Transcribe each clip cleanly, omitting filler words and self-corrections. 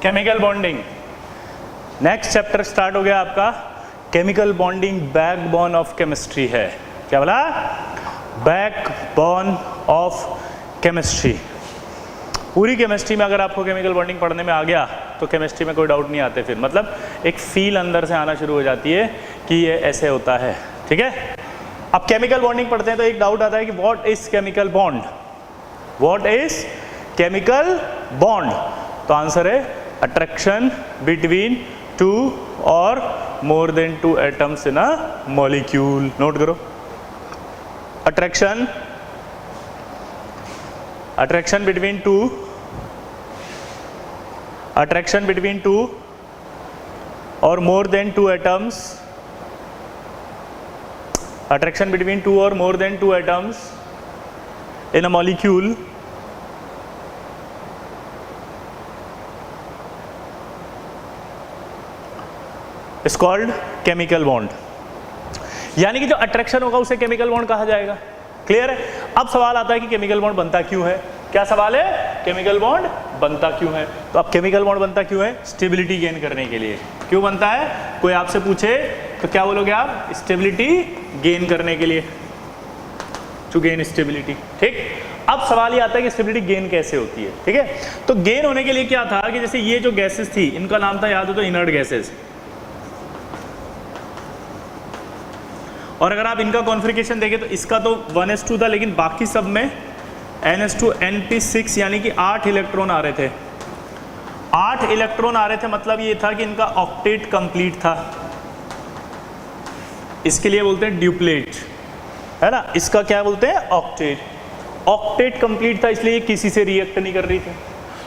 Chemical bonding. Next chapter start हो गया आपका chemical bonding, backbone of chemistry है। क्या बोला? Backbone of chemistry. पूरी केमिस्ट्री में अगर आपको केमिकल बॉन्डिंग पढ़ने में आ गया तो केमिस्ट्री में कोई डाउट नहीं आते फिर, मतलब एक फील अंदर से आना शुरू हो जाती है कि ये ऐसे होता है। ठीक है, अब केमिकल बॉन्डिंग पढ़ते हैं तो एक डाउट आता है कि what is chemical bond, what is chemical bond. तो आंसर है अट्रैक्शन बिटवीन टू और more than two atoms in a molecule. Note करो, अट्रैक्शन बिटवीन टू और more than two atoms, attraction between two or more than two atoms in a molecule is called chemical bond। यानी कि जो attraction होगा उसे chemical bond कहा जाएगा। Clear है? अब सवाल आता है कि केमिकल बॉन्ड बनता क्यों है। क्या सवाल है? केमिकल बॉन्ड बनता क्यों है। तो अब केमिकल बॉन्ड बनता क्यों है? स्टेबिलिटी गेन करने के लिए। क्यों बनता है? कोई आपसे पूछे तो क्या बोलोगे आप? स्टेबिलिटी गेन करने के लिए, टू गेन स्टेबिलिटी। ठीक, अब सवाल ये आता है कि स्टेबिलिटी गेन कैसे होती है। ठीक है, तो गेन होने के लिए क्या था कि जैसे ये जो गैसेस थी इनका नाम था, याद हो तो, इनर्ट गैसेस। और अगर आप इनका कॉन्फ़िगरेशन देखें तो इसका तो 1s2 था, लेकिन बाकी सब में NS2 NP6 यानी कि 8 इलेक्ट्रॉन आ रहे थे। 8 इलेक्ट्रॉन आ रहे थे, मतलब ये था कि इनका ऑक्टेट कंप्लीट था। इसके लिए बोलते हैं ड्यूप्लेट, है ना। इसका क्या बोलते हैं? ऑक्टेट। ऑक्टेट कंप्लीट था, इसलिए ये किसी से रिएक्ट नहीं कर रही थी।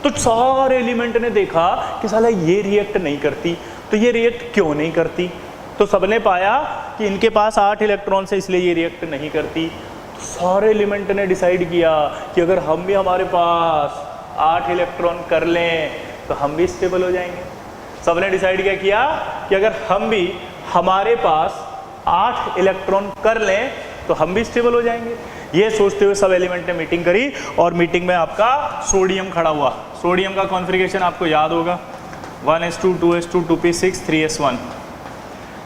तो सारे एलिमेंट ने देखा कि साला ये रिएक्ट नहीं करती, तो ये रिएक्ट क्यों नहीं करती। तो सबने पाया कि इनके पास 8 इलेक्ट्रॉन से, इसलिए ये रिएक्ट नहीं करती। तो सारे एलिमेंट ने डिसाइड किया कि अगर हम भी हमारे पास 8 इलेक्ट्रॉन कर लें तो हम भी स्टेबल हो जाएंगे। सबने डिसाइड क्या किया कि अगर हम भी हमारे पास 8 इलेक्ट्रॉन कर लें तो हम भी स्टेबल हो जाएंगे। ये सोचते हुए सब एलिमेंट ने मीटिंग करी, और मीटिंग में आपका सोडियम खड़ा हुआ। सोडियम का कॉन्फ़िगरेशन आपको याद होगा, 1s2 2s2 2p6 3s1।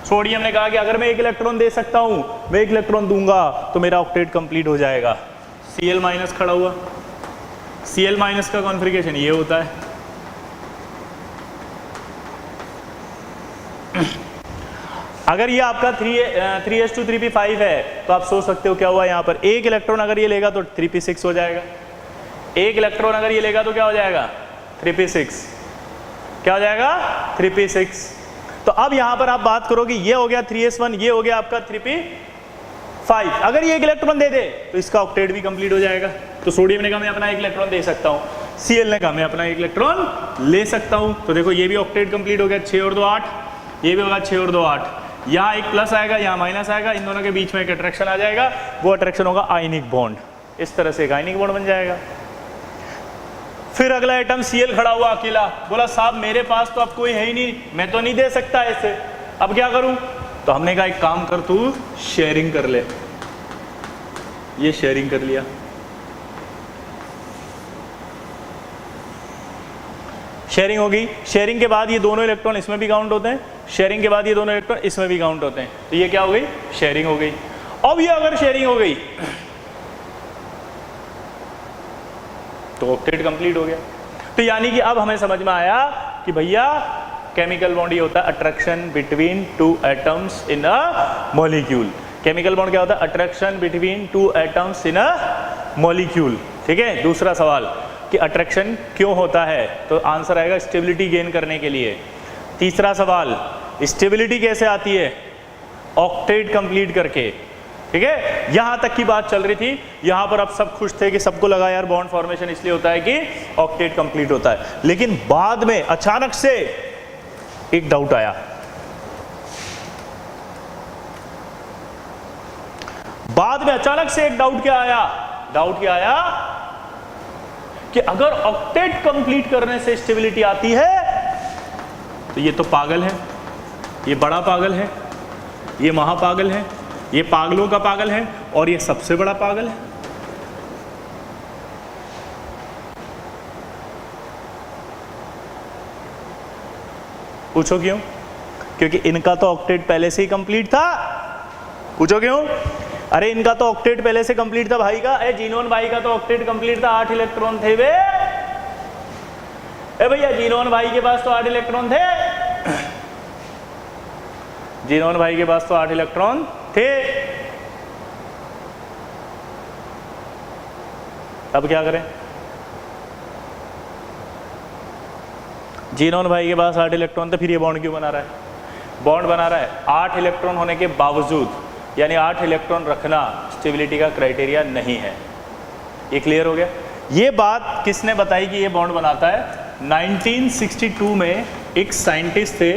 Sodium ने कहा कि अगर मैं 1 इलेक्ट्रॉन दे सकता हूं, मैं 1 इलेक्ट्रॉन दूंगा तो मेरा ऑक्टेट कंप्लीट हो जाएगा। Cl- खड़ा हुआ। Cl- का कॉन्फ़िगरेशन ये होता है। अगर ये आपका 3s2 3p5 है तो आप सोच सकते हो क्या हुआ यहाँ पर, 1 इलेक्ट्रॉन अगर ये लेगा तो 3p6 हो जाएगा। 1 इलेक्ट्रॉन अगर ये लेगा तो क्या हो जाएगा? 3p6। क्या हो जाएगा? 3p6। तो अब यहाँ पर आप बात करो कि ये हो गया 3s1, ये हो गया आपका 3p5। अगर ये 1 इलेक्ट्रॉन दे दे तो इसका ऑक्टेट भी कंप्लीट हो जाएगा। तो सोडियम ने कहा मैं अपना 1 इलेक्ट्रॉन दे सकता हूँ, Cl ने कहा मैं अपना 1 इलेक्ट्रॉन ले सकता हूँ। तो देखो ये भी ऑक्टेट कंप्लीट हो गया, 6 और 2 8, ये भी होगा 6 और 2 8। यहाँ एक प्लस आएगा, यहाँ माइनस आएगा, इन दोनों के बीच में एक अट्रैक्शन आ जाएगा, वो अट्रैक्शन होगा आयनिक बॉन्ड। इस तरह से एक आयनिक बॉन्ड बन जाएगा। फिर अगला एटम Cl खड़ा हुआ अकेला, बोला साहब मेरे पास तो अब कोई है ही नहीं, मैं तो नहीं दे सकता ऐसे, अब क्या करूं। तो हमने कहा एक काम कर, तू शेयरिंग कर ले। ये शेयरिंग कर लिया। शेयरिंग होगी। शेयरिंग के बाद ये दोनों इलेक्ट्रॉन इसमें भी काउंट होते हैं, शेयरिंग के बाद ये दोनों इलेक्ट्रॉन इसमें भी काउंट होते हैं। तो ये क्या हो गई? शेयरिंग हो गई। अब ये अगर शेयरिंग हो गई तो ऑक्टेट कंप्लीट हो गया। तो यानी कि अब हमें समझ में आया कि भैया केमिकल बॉन्ड ये होता है attraction between 2 atoms in a molecule. Chemical bond क्या होता है? Attraction between 2 atoms in a molecule. ठीक है। दूसरा सवाल कि अट्रैक्शन क्यों होता है, तो आंसर आएगा स्टेबिलिटी गेन करने के लिए। तीसरा सवाल, स्टेबिलिटी कैसे आती है? ऑक्टेट कंप्लीट करके। ठीक है, यहां तक की बात चल रही थी। यहां पर अब सब खुश थे कि सबको लगा यार बॉन्ड फॉर्मेशन इसलिए होता है कि ऑक्टेट कंप्लीट होता है। लेकिन बाद में अचानक से एक डाउट आया। बाद में अचानक से एक डाउट क्या आया? डाउट क्या आया कि अगर ऑक्टेट कंप्लीट करने से स्टेबिलिटी आती है तो ये तो पागल है, ये बड़ा पागल है, ये महापागल है, ये पागलों का पागल है, और ये सबसे बड़ा पागल है। पूछो क्यों? क्योंकि इनका तो ऑक्टेट पहले से ही कंप्लीट था। पूछो क्यों? अरे इनका तो ऑक्टेट पहले से कंप्लीट था भाई का। ए जीनोन भाई का तो ऑक्टेट कंप्लीट था, 8 इलेक्ट्रॉन थे वे। ए भैया जीनोन भाई के पास तो 8 इलेक्ट्रॉन थे। जीनोन भाई के पास तो 8 इलेक्ट्रॉन थे। अब क्या करें? जीनोन भाई के पास 8 इलेक्ट्रॉन थे, फिर ये बॉन्ड क्यों बना रहा है? बॉन्ड बना रहा है 8 इलेक्ट्रॉन होने के बावजूद, यानी 8 इलेक्ट्रॉन रखना स्टेबिलिटी का क्राइटेरिया नहीं है। ये क्लियर हो गया? ये बात किसने बताई कि ये बॉन्ड बनाता है? 1962 में एक साइंटिस्ट थे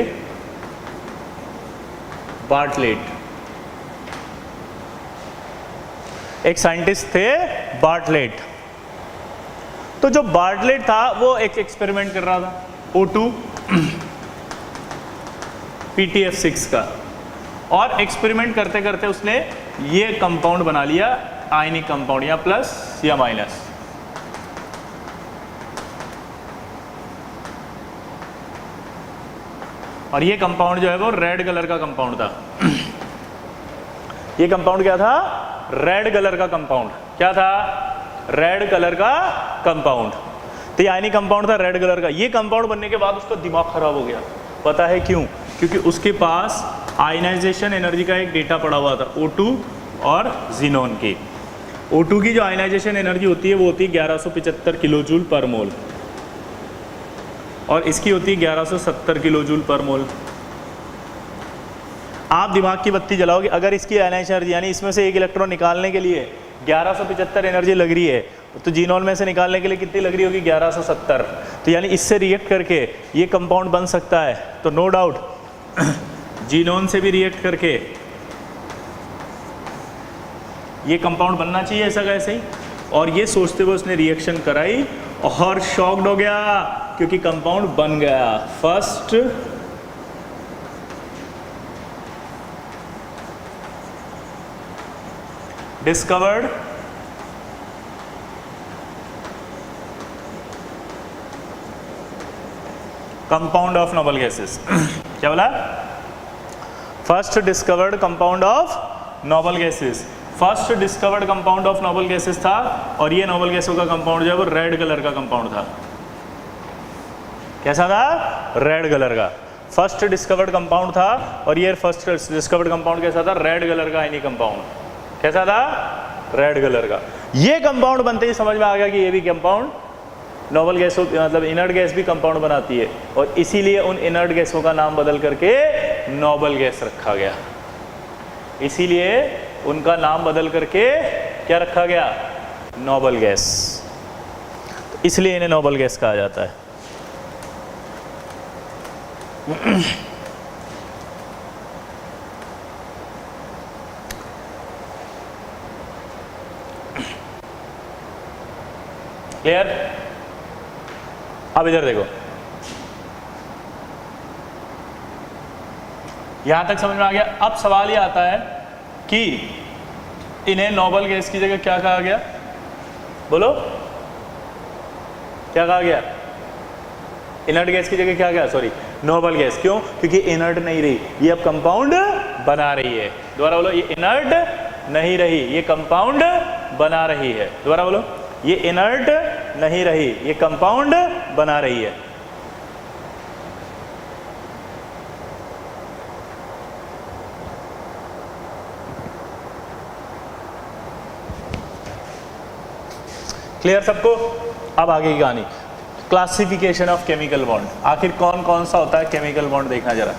बार्टलेट। एक साइंटिस्ट थे बार्टलेट। तो जो बार्टलेट था वो एक एक्सपेरिमेंट कर रहा था O2 PTF6 का, और एक्सपेरिमेंट करते करते उसने ये कंपाउंड बना लिया, आयनिक कंपाउंड, या प्लस या माइनस। और ये कंपाउंड जो है वो रेड कलर का कंपाउंड था। ये कंपाउंड क्या था? रेड कलर का कंपाउंड। क्या था? रेड कलर का कंपाउंड। तो ये आयनिक कंपाउंड था रेड कलर का। ये कंपाउंड बनने के बाद उसका दिमाग खराब हो गया। पता है क्यों? क्योंकि उसके पास आयनाइजेशन एनर्जी का एक डेटा पड़ा हुआ था O2 और जीनोन की। O2 की जो आयनाइजेशन एनर्जी होती है वो होती है 1175 किलोजूल पर मोल, और इसकी होती है 1170 किलोजूल पर मोल। आप दिमाग की बत्ती जलाओगे, अगर इसकी आयनाइजेशन एनर्जी यानी इसमें से एक इलेक्ट्रॉन निकालने के लिए 1175 एनर्जी लग रही है, तो जीनोन में से निकालने के लिए कितनी लग रही होगी? 1170। तो यानी इससे रिएक्ट करके ये कंपाउंड बन सकता है। तो नो डाउट जीनोन से भी रिएक्ट करके ये कंपाउंड बनना चाहिए ऐसा कैसे ही। और ये सोचते हुए उसने रिएक्शन कराई और शॉक्ड हो गया क्योंकि कंपाउंड बन गया। First discovered compound of noble gases. क्या बोला? First discovered compound of noble gases. First discovered compound of noble gases था, और ये नोबल गैसों का कंपाउंड जो है वो रेड कलर का कंपाउंड था। कैसा था? रेड कलर का फर्स्ट डिस्कवर्ड कंपाउंड था, और ये फर्स्ट डिस्कवर्ड कंपाउंड कैसा था? रेड कलर का आयनिक कंपाउंड। कैसा था? रेड कलर का। ये कंपाउंड बनते ही समझ में आ गया कि ये भी कंपाउंड नोबल गैसों, मतलब इनर्ट गैस भी कंपाउंड बनाती है, और इसीलिए उन इनर्ट गैसों का नाम बदल करके नोबल गैस रखा गया। इसीलिए उनका नाम बदल करके क्या रखा गया? Noble gas. इसलिए इन्हें नोबल गैस कहा जाता है। क्लियर? अब इधर देखो, यहां तक समझ में आ गया। अब सवाल ये आता है कि इन्हें नोबल गैस की जगह क्या कहा गया? बोलो, क्या कहा गया? इनर्ट गैस की जगह क्या कहा? Sorry, noble gas. क्यों? क्योंकि इनर्ट नहीं रही, ये अब कंपाउंड बना रही है। दोबारा बोलो, ये इनर्ट नहीं रही, ये कंपाउंड बना रही है। दोबारा बोलो, ये इनर्ट नहीं रही, ये कंपाउंड बना रही है। क्लियर सबको? अब आगे की कहानी, क्लासिफिकेशन ऑफ केमिकल बॉन्ड। आखिर कौन कौन सा होता है केमिकल बॉन्ड, देखना जरा।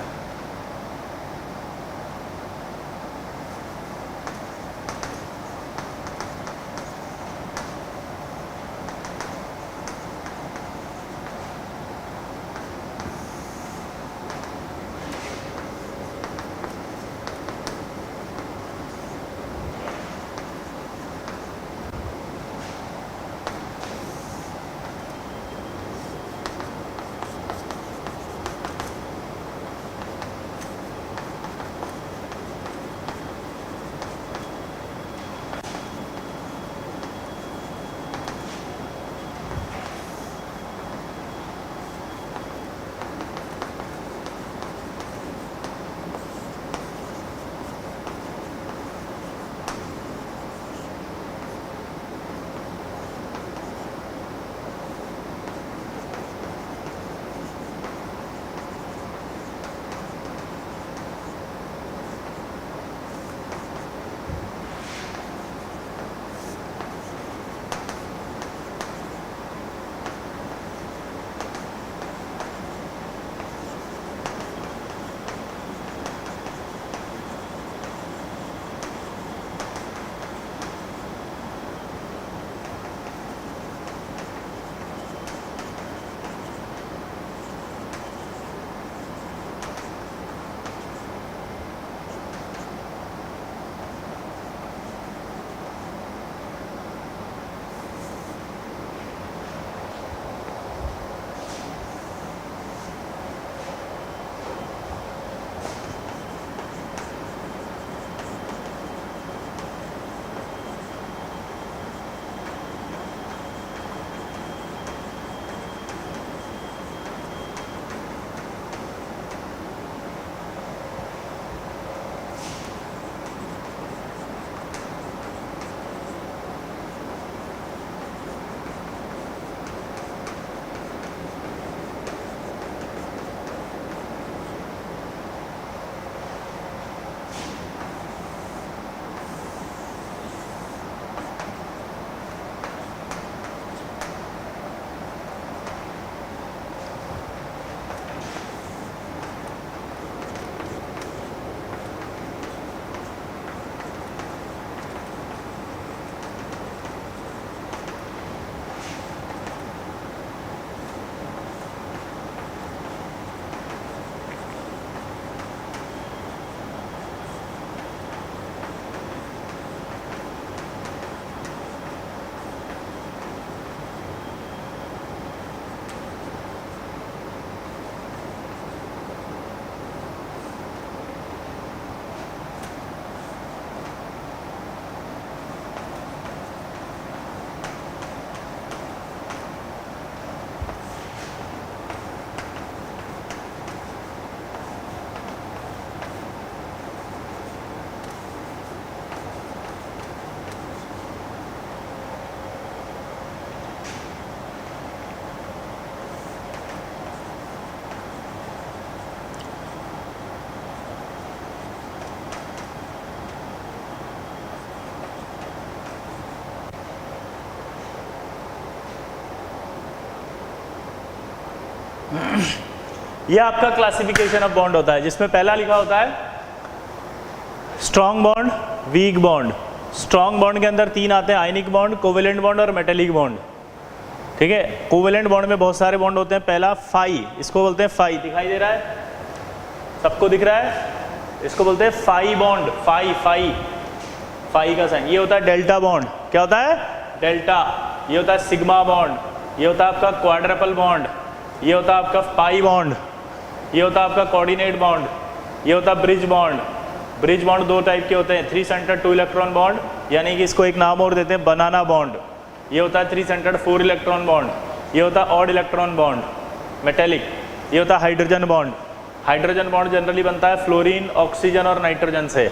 ये आपका क्लासिफिकेशन ऑफ बॉन्ड होता है, जिसमें पहला लिखा होता है strong bond, weak bond. Strong bond के अंदर 3 आते हैं, आयनिक बॉन्ड, कोवेलेंट बॉन्ड और मेटेलिक बॉन्ड। ठीक है, कोवेलेंट बॉन्ड में बहुत सारे बॉन्ड होते हैं। पहला फाई, इसको बोलते हैं फाई, दिखाई दे रहा है सबको, दिख रहा है, इसको बोलते हैं pi bond. Pi pi pi का साइन। ये होता है डेल्टा बॉन्ड, क्या होता है डेल्टा। ये होता है सिग्मा बॉन्ड, ये होता है आपका क्वाड्रपल बॉन्ड, ये होता है आपका पाई बॉन्ड, ये होता है आपका कोऑर्डिनेट बॉन्ड, ये होता है bridge bond. Bridge bond 2 type के होते हैं, 3 सेंटर्ड 2 इलेक्ट्रॉन बॉन्ड, यानी कि इसको एक नाम और देते हैं बनाना बॉन्ड। ये होता है 3 सेंटर्ड 4 इलेक्ट्रॉन बॉन्ड, ये होता है ऑड इलेक्ट्रॉन बॉन्ड मेटेलिक, ये होता है hydrogen bond. Hydrogen bond generally बनता है फ्लोरीन, ऑक्सीजन और नाइट्रोजन से।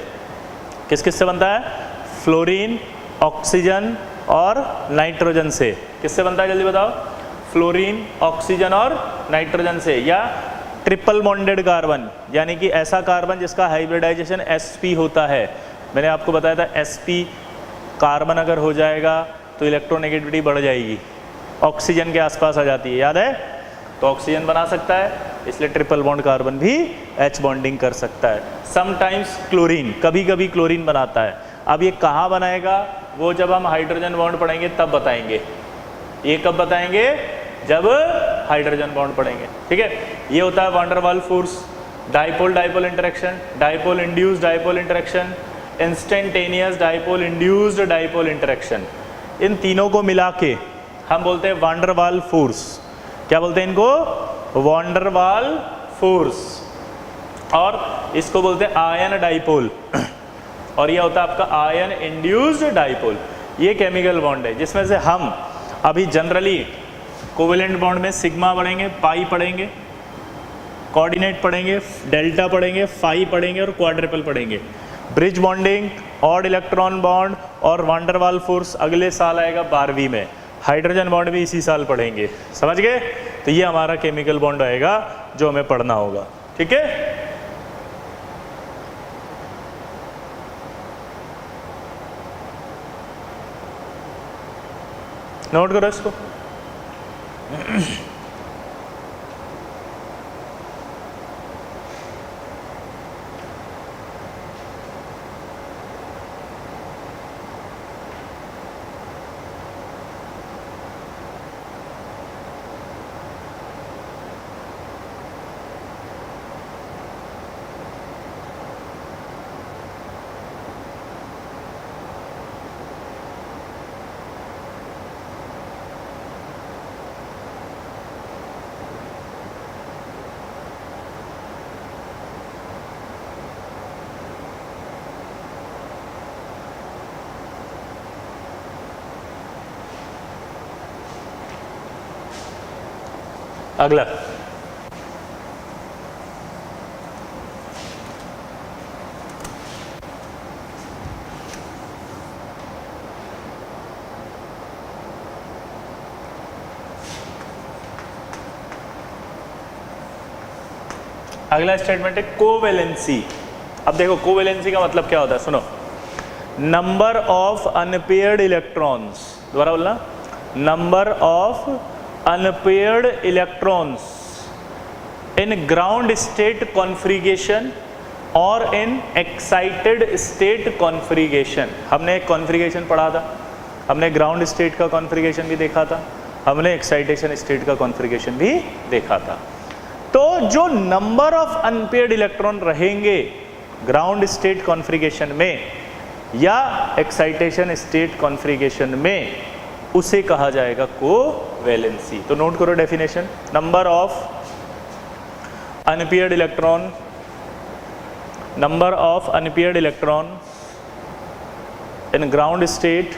किस किस से बनता है? फ्लोरीन, ऑक्सीजन और नाइट्रोजन से। किससे बनता है जल्दी बताओ? फ्लोरीन, ऑक्सीजन और नाइट्रोजन से। या ट्रिपल बॉन्डेड कार्बन, यानी कि ऐसा कार्बन जिसका हाइब्रिडाइजेशन sp होता है। मैंने आपको बताया था sp कार्बन अगर हो जाएगा तो इलेक्ट्रोनेगेटिविटी बढ़ जाएगी, ऑक्सीजन के आसपास आ जाती है, याद है? तो ऑक्सीजन बना सकता है, इसलिए ट्रिपल बॉन्ड कार्बन भी H बॉन्डिंग कर सकता है। समटाइम्स क्लोरीन, कभी कभी क्लोरीन बनाता है। अब ये कहाँ बनाएगा वो जब हम हाइड्रोजन बॉन्ड पढ़ेंगे तब बताएंगे। ये कब बताएंगे? जब हाइड्रोजन बॉन्ड पढ़ेंगे। ठीक है, ये होता है van der Waals force, dipole dipole interaction, dipole induced dipole interaction, instantaneous dipole induced dipole interaction. इन तीनों को मिला के हम बोलते हैं वान डेर वाल्स फोर्स। क्या बोलते हैं इनको? वान डेर वाल्स फोर्स। और इसको बोलते हैं आयन डाइपोल, और ये होता है आपका आयन इंड्यूस्ड डाइपोल। ये केमिकल बॉन्ड है जिसमें से हम अभी जनरली कोवेलेंट बॉन्ड में सिग्मा पढ़ेंगे, पाई पढ़ेंगे, कोऑर्डिनेट पढ़ेंगे, डेल्टा पढ़ेंगे, फाई पढ़ेंगे और क्वाड्रपल पढ़ेंगे। Bridge bonding, odd electron bond और वान डेर वाल्स फोर्स अगले साल आएगा 12वीं में। हाइड्रोजन बॉन्ड भी इसी साल पढ़ेंगे, समझ गए? तो ये हमारा केमिकल बॉन्ड आएगा जो हमें पढ़ना होगा। ठीक है, नोट करो इसको। अगला अगला स्टेटमेंट है कोवेलेंसी। अब देखो कोवेलेंसी का मतलब क्या होता है, सुनो। नंबर ऑफ अनपेयर्ड इलेक्ट्रॉन्स, दोबारा बोलना, number of unpaired electrons in ground state configuration और इन एक्साइटेड स्टेट कॉन्फ़िगरेशन। हमने एक कॉन्फ़िगरेशन पढ़ा था, हमने ग्राउंड स्टेट का कॉन्फ़िगरेशन भी देखा था, हमने एक्साइटेशन स्टेट का कॉन्फ़िगरेशन भी देखा था। तो जो नंबर ऑफ अनपेयर्ड इलेक्ट्रॉन रहेंगे ग्राउंड स्टेट कॉन्फ़िगरेशन में या एक्साइटेशन स्टेट कॉन्फ़िगरेशन में, उसे कहा जाएगा कोवेलेंसी। तो नोट करो definition. Number of unpaired electron, number of unpaired electron in ground state,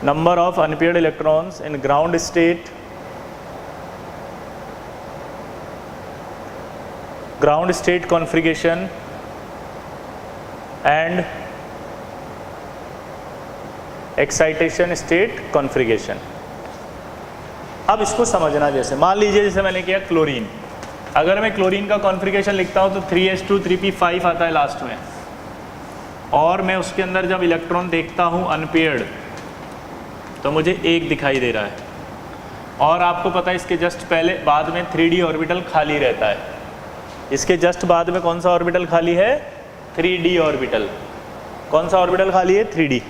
number of unpaired electrons in ground state, ground state configuration and excitation state configuration। अब इसको समझना, जैसे मान लीजिए जैसे मैंने किया क्लोरीन, अगर मैं क्लोरीन का कॉन्फ़िगरेशन लिखता हूँ तो 3s2 3p5 आता है लास्ट में, और मैं उसके अंदर जब इलेक्ट्रॉन देखता हूँ अनपेयर्ड तो मुझे 1 दिखाई दे रहा है। और आपको पता है इसके जस्ट पहले बाद में 3d ऑर्बिटल खाली रहता है। इसके जस्ट बाद में कौन सा ऑर्बिटल खाली है? 3d orbital. कौन सा ऑर्बिटल खाली है? 3d।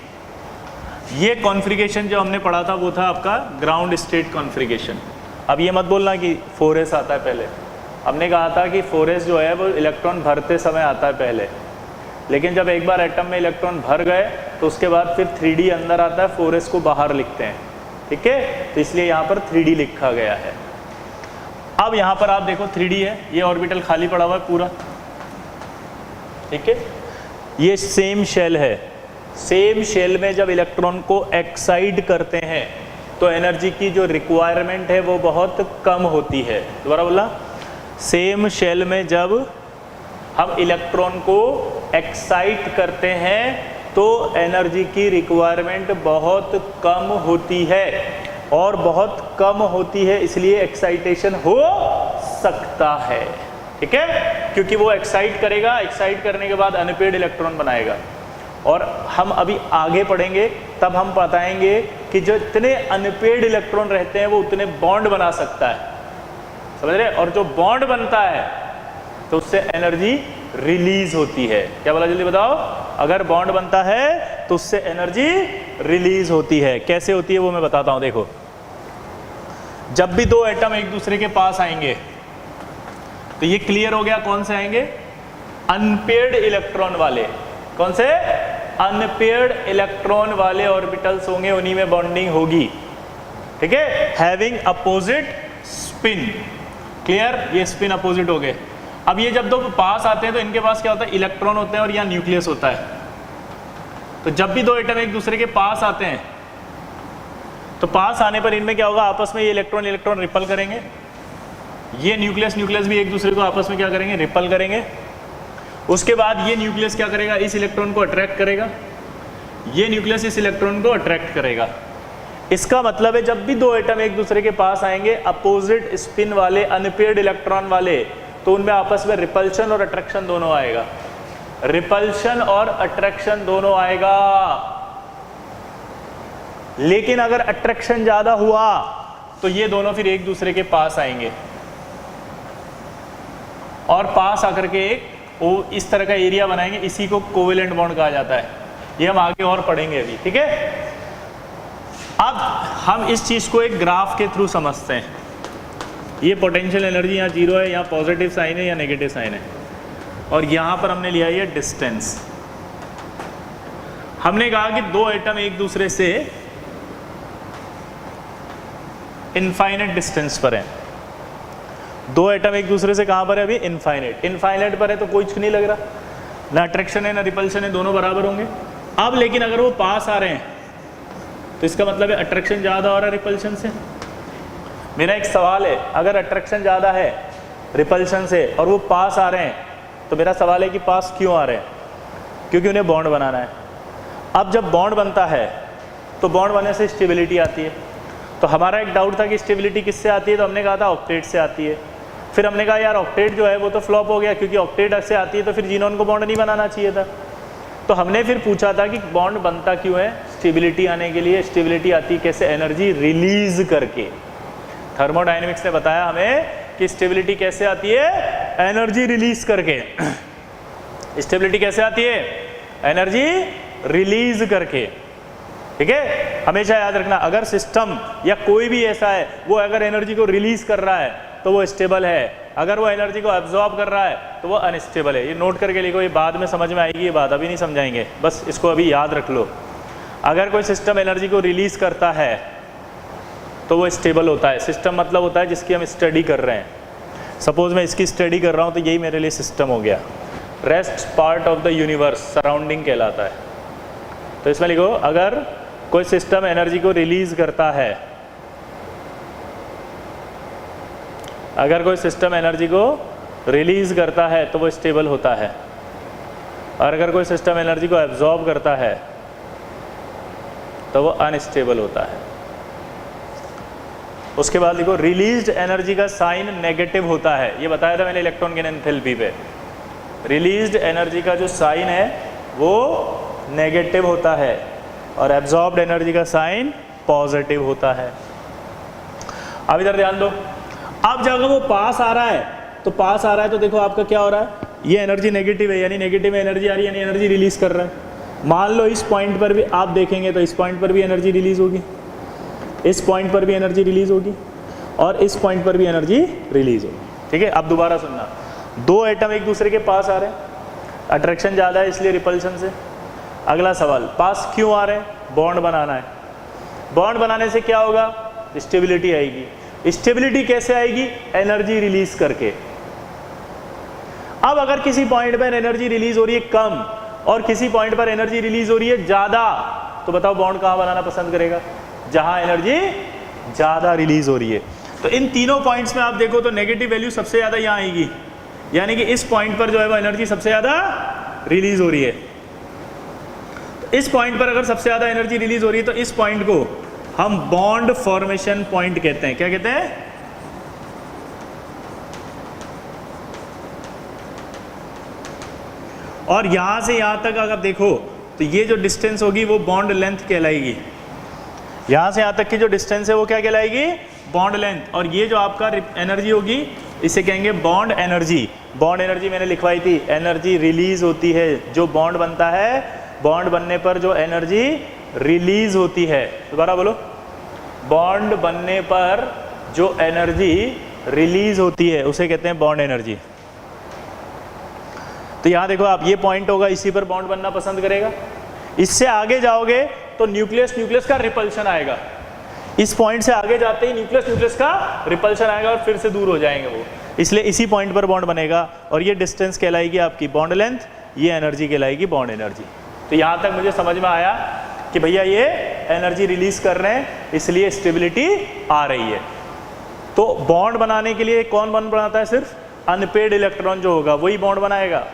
ये कॉन्फ़िगरेशन जो हमने पढ़ा था वो था आपका ग्राउंड स्टेट कॉन्फ़िगरेशन। अब ये मत बोलना कि 4s आता है पहले। हमने कहा था कि 4s जो है वो इलेक्ट्रॉन भरते समय आता है पहले, लेकिन जब एक बार एटम में इलेक्ट्रॉन भर गए तो उसके बाद फिर 3d अंदर आता है, 4s को बाहर लिखते हैं। ठीक है, तो इसलिए यहाँ पर 3d लिखा गया है। अब यहाँ पर आप देखो 3d है, ये ऑर्बिटल खाली पड़ा हुआ है पूरा। ठीक है, ये सेम शेल है। सेम शेल में जब इलेक्ट्रॉन को एक्साइट करते हैं तो एनर्जी की जो रिक्वायरमेंट है वो बहुत कम होती है। दोबारा बोला, सेम शेल में जब हम इलेक्ट्रॉन को एक्साइट करते हैं तो एनर्जी की रिक्वायरमेंट बहुत कम होती है, और बहुत कम होती है इसलिए एक्साइटेशन हो सकता है। ठीक है, क्योंकि वो एक्साइट करेगा, एक्साइट करने के बाद अनपेयर्ड इलेक्ट्रॉन बनाएगा। और हम अभी आगे पढ़ेंगे तब हम बताएंगे कि जो इतने अनपेयर्ड इलेक्ट्रॉन रहते हैं वो उतने बॉन्ड बना सकता है, समझ रहे? और जो बॉन्ड बनता है तो उससे एनर्जी रिलीज होती है। क्या बोला, जल्दी बताओ? अगर बॉन्ड बनता है तो उससे एनर्जी रिलीज होती है। कैसे होती है वो मैं बताता हूं। देखो, जब भी दो एटम एक दूसरे के पास आएंगे तो ये क्लियर हो गया कौन से आएंगे? अनपेयर्ड इलेक्ट्रॉन वाले। कौन से? अनपेयर्ड इलेक्ट्रॉन वाले ऑर्बिटल्स होंगे, उन्हीं में बॉन्डिंग होगी। ठीक है, हैविंग अपोजिट स्पिन। क्लियर, ये स्पिन अपोजिट हो गए। अब ये जब दो पास आते हैं तो इनके पास क्या होता है? इलेक्ट्रॉन होते हैं और यहाँ न्यूक्लियस होता है। तो जब भी दो एटम एक दूसरे के पास आते हैं तो पास आने पर इनमें क्या होगा? आपस में ये इलेक्ट्रॉन इलेक्ट्रॉन रिपल करेंगे। ये न्यूक्लियस न्यूक्लियस भी एक दूसरे को आपस में क्या करेंगे? रिपल करेंगे। उसके बाद ये न्यूक्लियस क्या करेगा? इस इलेक्ट्रॉन को अट्रैक्ट करेगा। ये न्यूक्लियस इस इलेक्ट्रॉन को अट्रैक्ट करेगा। इसका मतलब है जब भी दो एटम एक दूसरे के पास आएंगे अपोजिट स्पिन वाले, अनपेयर्ड इलेक्ट्रॉन वाले, तो उनमें आपस में रिपल्शन और अट्रैक्शन दोनों आएगा। रिपल्शन और अट्रैक्शन दोनों आएगा। लेकिन अगर अट्रैक्शन ज्यादा हुआ तो ये दोनों फिर एक दूसरे के पास आएंगे और पास आकर के एक वो इस तरह का एरिया बनाएंगे। इसी को कोवेलेंट बॉन्ड कहा जाता है। ये हम आगे और पढ़ेंगे अभी। ठीक है, अब हम इस चीज को एक ग्राफ के थ्रू समझते हैं। ये पोटेंशियल एनर्जी यहाँ 0 है, यहाँ पॉजिटिव साइन है या नेगेटिव साइन है, और यहाँ पर हमने लिया ये डिस्टेंस। हमने कहा कि दो एटम एक दूसरे से इनफाइनाइट डिस्टेंस पर है। दो एटम एक दूसरे से कहाँ पर है? अभी इनफाइनाइट। इनफाइनाइट पर है तो कुछ नहीं लग रहा, ना अट्रैक्शन है ना रिपल्शन है, दोनों बराबर होंगे। अब लेकिन अगर वो पास आ रहे हैं तो इसका मतलब है अट्रैक्शन ज़्यादा हो रहा है रिपल्शन से। मेरा एक सवाल है, अगर अट्रैक्शन ज़्यादा है रिपल्शन से और वो पास आ रहे हैं तो मेरा सवाल है कि पास क्यों आ रहे हैं? क्योंकि उन्हें बॉन्ड बनाना है। अब जब बॉन्ड बनता है तो बॉन्ड बनने से स्टेबिलिटी आती है। तो हमारा एक डाउट था कि स्टेबिलिटी किससे आती है, तो हमने कहा था ऑक्टेट से आती है। फिर हमने कहा यार ऑक्टेट जो है वो तो फ्लॉप हो गया, क्योंकि ऑक्टेट से आती है तो फिर जीनोन को बॉन्ड नहीं बनाना चाहिए था। तो हमने फिर पूछा था कि बॉन्ड बनता क्यों है? स्टेबिलिटी आने के लिए। स्टेबिलिटी आती कैसे? एनर्जी रिलीज करके। थर्मोडायनेमिक्स ने बताया हमें कि स्टेबिलिटी कैसे आती है? एनर्जी रिलीज करके। स्टेबिलिटी कैसे आती है? एनर्जी रिलीज करके। ठीक है, हमेशा याद रखना, अगर सिस्टम या कोई भी ऐसा है वो अगर एनर्जी को रिलीज कर रहा है तो वो स्टेबल है, अगर वो एनर्जी को एब्जॉर्ब कर रहा है तो वो अनस्टेबल है। ये नोट करके लिखो, ये बाद में समझ में आएगी, ये बात अभी नहीं समझाएंगे, बस इसको अभी याद रख लो। अगर कोई सिस्टम एनर्जी को रिलीज करता है तो वो स्टेबल होता है। सिस्टम मतलब होता है जिसकी हम स्टडी कर रहे हैं। सपोज मैं इसकी स्टडी कर रहा हूँ तो यही मेरे लिए सिस्टम हो गया। Rest part of the universe surrounding कहलाता है। तो इसमें लिखो, अगर कोई सिस्टम एनर्जी को रिलीज करता है, अगर कोई सिस्टम एनर्जी को रिलीज करता है तो वो स्टेबल होता है, और अगर कोई सिस्टम एनर्जी को एब्जॉर्ब करता है तो वो अनस्टेबल होता है। उसके बाद देखो, रिलीज्ड एनर्जी का साइन नेगेटिव होता है। ये बताया था मैंने इलेक्ट्रॉन की एंथैल्पी पे। रिलीज्ड एनर्जी का जो साइन है वो नेगेटिव होता है और एब्जॉर्ब्ड एनर्जी का साइन पॉजिटिव होता है। अब इधर ध्यान दो, अब जब वो पास आ रहा है तो पास आ रहा है तो देखो आपका क्या हो रहा है, ये एनर्जी नेगेटिव है, यानी नेगेटिव में एनर्जी आ रही है, यानी एनर्जी रिलीज कर रहा है। मान लो इस पॉइंट पर भी आप देखेंगे तो इस पॉइंट पर भी एनर्जी रिलीज होगी, इस पॉइंट पर भी एनर्जी रिलीज होगी और इस पॉइंट पर भी एनर्जी रिलीज होगी। ठीक है, अब दोबारा सुनना, दो एटम एक दूसरे के पास आ रहे हैं, अट्रैक्शन ज़्यादा है इसलिए रिपल्शन से। अगला सवाल, पास क्यों आ रहे हैं, बॉन्ड बनाना है, बॉन्ड बनाने से क्या होगा, स्टेबिलिटी आएगी। स्टेबिलिटी कैसे आएगी, एनर्जी रिलीज करके। अब अगर किसी पॉइंट पर एनर्जी रिलीज हो रही है कम और किसी पॉइंट पर एनर्जी रिलीज हो रही है ज़्यादा, तो बताओ बॉन्ड कहाँ बनाना पसंद करेगा, जहाँ एनर्जी ज़्यादा रिलीज हो रही है। तो इन तीनों पॉइंट्स में आप देखो तो नेगेटिव वैल्यू सबसे ज़्यादा यहाँ आएगी, यानी कि इस पॉइंट पर जो है वो एनर्जी सबसे ज़्यादा रिलीज हो रही है। तो इस पॉइंट पर अगर सबसे ज़्यादा एनर्जी रिलीज हो रही है तो इस पॉइंट को हम बॉन्ड फॉर्मेशन पॉइंट कहते हैं। क्या कहते हैं, और यहां से यहां तक अगर देखो तो ये जो डिस्टेंस होगी वो बॉन्ड लेंथ कहलाएगी। यहां से यहां तक की जो डिस्टेंस है वो क्या कहलाएगी, बॉन्ड लेंथ। और ये जो आपका एनर्जी होगी इसे कहेंगे बॉन्ड एनर्जी। बॉन्ड एनर्जी मैंने लिखवाई थी, एनर्जी रिलीज होती है, जो बॉन्ड बनता है, बॉन्ड बनने पर जो एनर्जी रिलीज होती है, दोबारा बोलो, बॉन्ड बनने पर जो एनर्जी रिलीज होती है उसे कहते हैं बॉन्ड एनर्जी। तो यहां देखो आप, ये पॉइंट होगा, इसी पर बॉन्ड बनना पसंद करेगा। इससे आगे जाओगे तो न्यूक्लियस न्यूक्लियस का रिपल्शन आएगा, इस पॉइंट से आगे जाते ही न्यूक्लियस न्यूक्लियस का रिपल्शन आएगा और फिर से दूर हो जाएंगे वो, इसलिए इसी पॉइंट पर बॉन्ड बनेगा। और ये डिस्टेंस कहलाएगी आपकी बॉन्ड लेंथ, ये एनर्जी कहलाएगी बॉन्ड एनर्जी। तो यहाँ तक मुझे समझ में आया कि भैया ये एनर्जी रिलीज कर रहे हैं इसलिए स्टेबिलिटी आ रही है। तो बॉन्ड बनाने के लिए कौन बॉन्ड बनाता है, सिर्फ अनपेड इलेक्ट्रॉन जो होगा वही बॉन्ड बनाएगा।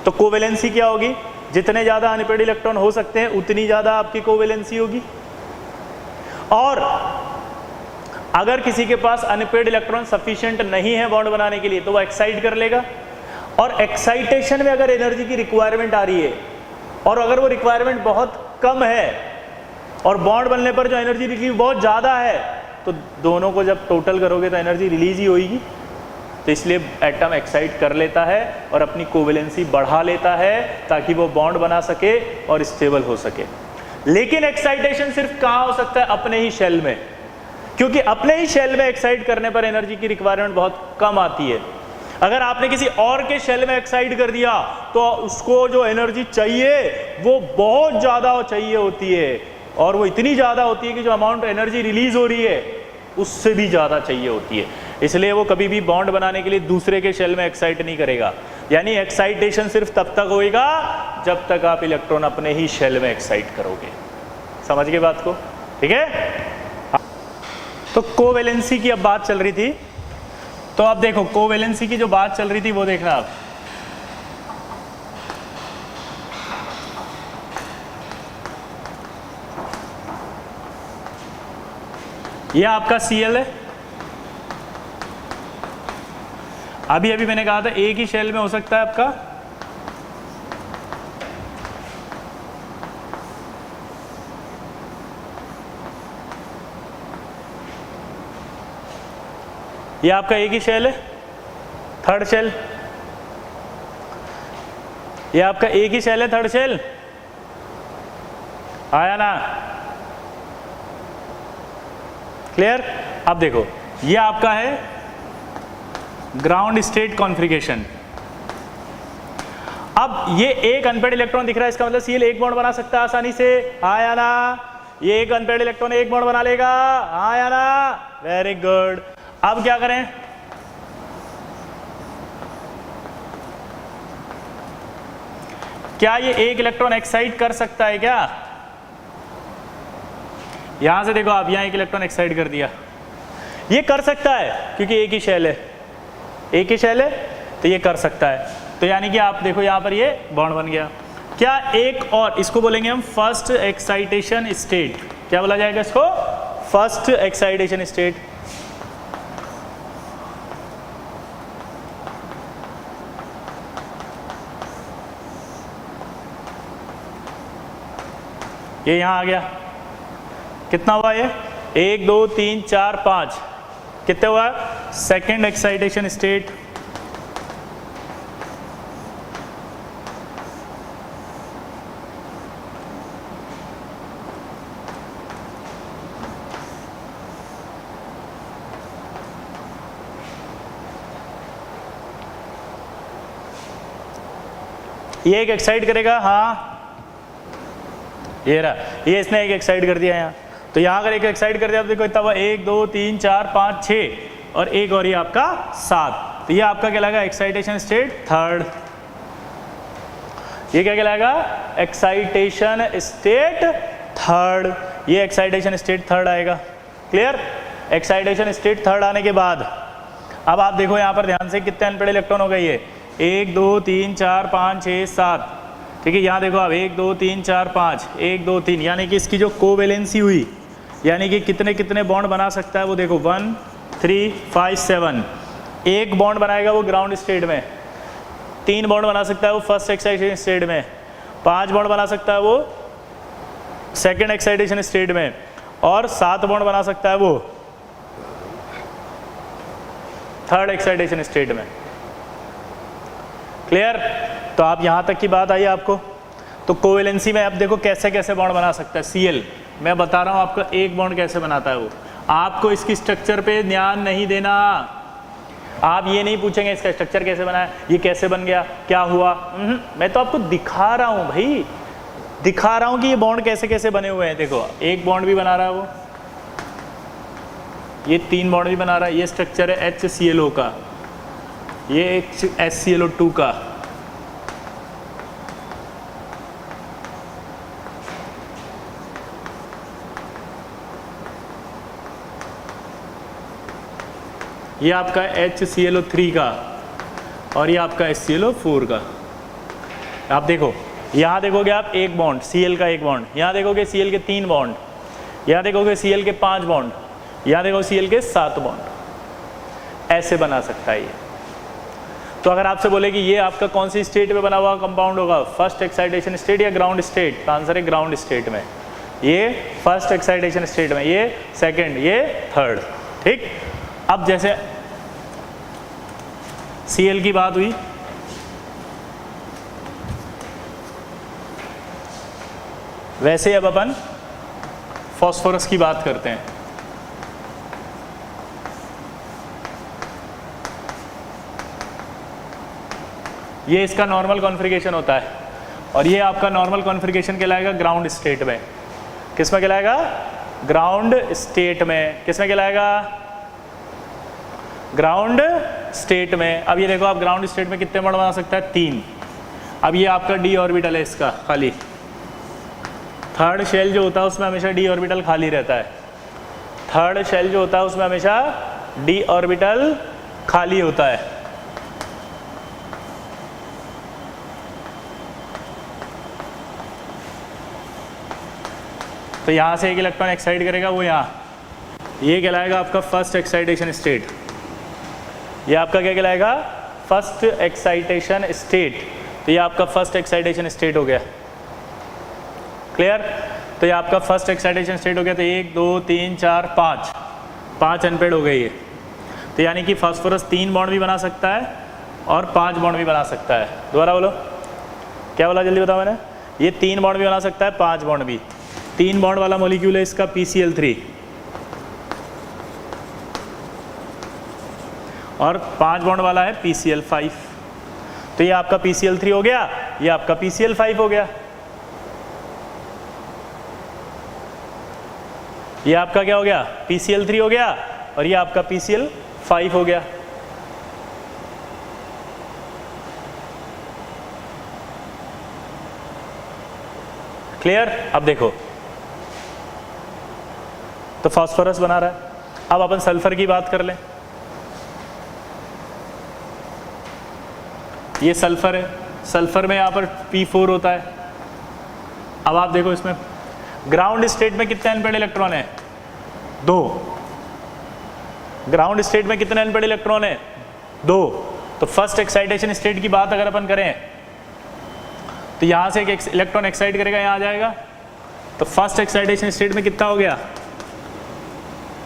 तो कोवेलेंसी क्या होगी, जितने ज़्यादा अनपेड इलेक्ट्रॉन हो सकते हैं उतनी ज़्यादा आपकी कोवेलेंसी होगी। और अगर किसी के पास अनपेड इलेक्ट्रॉन सफिशिएंट नहीं है बॉन्ड बनाने के लिए तो वो एक्साइट कर लेगा, और एक्साइटेशन में अगर एनर्जी की रिक्वायरमेंट आ रही है और अगर वो रिक्वायरमेंट बहुत कम है और बॉन्ड बनने पर जो एनर्जी रिलीज बहुत ज़्यादा है, तो दोनों को जब टोटल करोगे तो एनर्जी रिलीज ही होगी। तो इसलिए एटम एक्साइट कर लेता है और अपनी कोवेलेंसी बढ़ा लेता है ताकि वो बॉन्ड बना सके और स्टेबल हो सके। लेकिन एक्साइटेशन सिर्फ कहाँ हो सकता है, अपने ही शेल में, क्योंकि अपने ही शेल में एक्साइट करने पर एनर्जी की रिक्वायरमेंट बहुत कम आती है। अगर आपने किसी और के शेल में एक्साइट कर दिया तो उसको जो एनर्जी चाहिए वो बहुत ज़्यादा चाहिए होती है, और वो इतनी ज़्यादा होती है कि जो अमाउंट एनर्जी रिलीज हो रही है उससे भी ज़्यादा चाहिए होती है। इसलिए वो कभी भी बॉन्ड बनाने के लिए दूसरे के शेल में एक्साइट नहीं करेगा। यानी एक्साइटेशन सिर्फ तब तक होएगा जब तक आप इलेक्ट्रॉन अपने ही शेल में एक्साइट करोगे। समझ गए बात को, ठीक है। तो कोवेलेंसी की अब बात चल रही थी, तो अब देखो कोवेलेंसी की जो बात चल रही थी वो देखना आप। ये आपका Cl है, अभी अभी मैंने कहा था एक ही शेल में हो सकता है आपका, ये आपका एक ही शेल है, थर्ड शेल, ये आपका एक ही शेल है, थर्ड शेल आया ना, क्लियर। अब देखो ये आपका है ग्राउंड स्टेट कॉन्फ़िगरेशन। अब ये एक अनपेड इलेक्ट्रॉन दिख रहा है, इसका मतलब Cl एक बॉन्ड बना सकता है आसानी से, हाँ या ना। ये एक अनपेड इलेक्ट्रॉन एक बॉन्ड बना लेगा, हाँ या ना, वेरी गुड। अब क्या करें, क्या ये एक इलेक्ट्रॉन एक्साइट कर सकता है क्या? यहां से देखो आप, यहां एक इलेक्ट्रॉन एक्साइट कर दिया, ये कर सकता है क्योंकि एक ही शेल है, एक ही शेल है तो ये कर सकता है। तो यानी कि आप देखो यहां पर ये बॉन्ड बन गया। क्या एक और, इसको बोलेंगे हम फर्स्ट एक्साइटेशन स्टेट। क्या बोला जाएगा इसको? First excitation state. ये यहां आ गया, कितना हुआ ये 1 2 3 4 5 कितने हुआ? Second excitation state. ये एक एक्साइट करेगा, हाँ ये रहा, ये इसने एक एक्साइट कर दिया यहाँ। तो यहाँ अगर एक एक्साइट कर दिया तो देखो इतना हुआ 1 2 3 4 5 6 और एक और ये आपका 7। तो ये आपका कहलाएगा एक्साइटेशन स्टेट थर्ड। ये क्या कहलाएगा? Excitation state third. ये एक्साइटेशन स्टेट थर्ड आएगा। क्लियर? एक्साइटेशन स्टेट थर्ड आने के बाद अब आप देखो यहाँ पर ध्यान से कितने अनपेड इलेक्ट्रॉन हो गए ये 1 2 3 4 5 6 7। ठीक है, यहाँ देखो आप 1 2 3 4 5 1 2 3, यानी कि इसकी जो कोवेलेंसी हुई, यानी कि कितने कितने बॉन्ड बना सकता है वो देखो 1 3 5 7। एक बॉन्ड बनाएगा वो ग्राउंड स्टेट में, 3 बॉन्ड बना सकता है वो फर्स्ट एक्साइटेशन स्टेट में, 5 बॉन्ड बना सकता है वो सेकेंड एक्साइटेशन स्टेट में, और 7 बॉन्ड बना सकता है वो थर्ड एक्साइटेशन स्टेट में। क्लियर? तो आप यहाँ तक की बात आई आपको। तो कोवेलेंसी में आप देखो कैसे कैसे बॉन्ड बना सकता है। Cl मैं बता रहा हूँ आपको एक बॉन्ड कैसे बनाता है वो। आपको इसकी स्ट्रक्चर पे ध्यान नहीं देना। आप ये नहीं पूछेंगे इसका स्ट्रक्चर कैसे बना है, ये कैसे बन गया, क्या हुआ। मैं तो आपको दिखा रहा हूँ भाई, दिखा रहा हूँ कि ये बॉन्ड कैसे कैसे बने हुए हैं। देखो एक बॉन्ड भी बना रहा है वो, ये 3 बॉन्ड भी बना रहा है। ये स्ट्रक्चर है HClO का, ये HClO2 का, ये आपका HClO3 का, और ये आपका HClO4 का। आप देखो यहाँ देखोगे आप एक बॉन्ड Cl का एक बॉन्ड, यहाँ देखोगे Cl के 3 बॉन्ड, यहाँ देखोगे Cl के 5 बॉन्ड, यहाँ देखो Cl के 7 बॉन्ड। ऐसे बना सकता है ये। तो अगर आपसे बोले कि ये आपका कौन सी स्टेट में बना हुआ कंपाउंड होगा, फर्स्ट एक्साइटेशन स्टेट या ग्राउंड स्टेट, तो आंसर है ग्राउंड स्टेट में। ये फर्स्ट एक्साइटेशन स्टेट में, ये सेकंड, ये थर्ड। ठीक, अब जैसे Cl की बात हुई, वैसे अब अपन फास्फोरस की बात करते हैं। ये इसका नॉर्मल कॉन्फ़िगरेशन होता है, और ये आपका नॉर्मल कॉन्फ़िगरेशन कहलाएगा ग्राउंड स्टेट में। किस में कहलाएगा? ग्राउंड स्टेट में। किस में कहलाएगा? ग्राउंड स्टेट में। अब ये देखो आप ग्राउंड स्टेट में कितने बॉन्ड बना सकता है? 3। अब ये आपका d ऑर्बिटल है इसका खाली। थर्ड शेल जो होता है उसमें हमेशा d ऑर्बिटल खाली रहता है। थर्ड शेल जो होता है उसमें हमेशा d ऑर्बिटल खाली होता है। तो यहाँ से एक इलेक्ट्रॉन एक्साइट करेगा वो यहाँ, ये कहलाएगा आपका फर्स्ट एक्साइटेशन स्टेट। ये आपका क्या कहलाएगा? First excitation state. तो ये आपका फर्स्ट एक्साइटेशन स्टेट हो गया। क्लियर? तो ये आपका फर्स्ट एक्साइटेशन स्टेट हो गया। तो 1 2 3 4 5 अनपेड हो गई है। तो यानी कि फास्फोरस 3 बॉन्ड भी बना सकता है और 5 बॉन्ड भी बना सकता है। दोबारा बोलो, क्या बोला जल्दी बताओ मैंने? ये 3 बॉन्ड भी बना सकता है, 5 बॉन्ड भी। 3 बॉन्ड वाला मॉलिक्यूल है इसका PCl3, और 5 बॉन्ड वाला है PCl5। तो ये आपका PCl3 हो गया, ये आपका PCl5 हो गया। ये आपका क्या हो गया? PCl3 हो गया, और ये आपका PCl5 हो गया। क्लियर? अब देखो, तो फास्फोरस बना रहा है। अब अपन सल्फर की बात कर लें। ये सल्फर है, सल्फर में यहाँ पर P4 होता है। अब आप देखो इसमें ग्राउंड स्टेट में कितने अनपेड इलेक्ट्रॉन है? 2। ग्राउंड स्टेट में कितने अनपेड इलेक्ट्रॉन है? 2। तो फर्स्ट एक्साइटेशन स्टेट की बात अगर अपन करें तो यहाँ से एक इलेक्ट्रॉन एक्साइट करेगा, यहाँ आ जाएगा। तो फर्स्ट एक्साइटेशन स्टेट में कितना हो गया?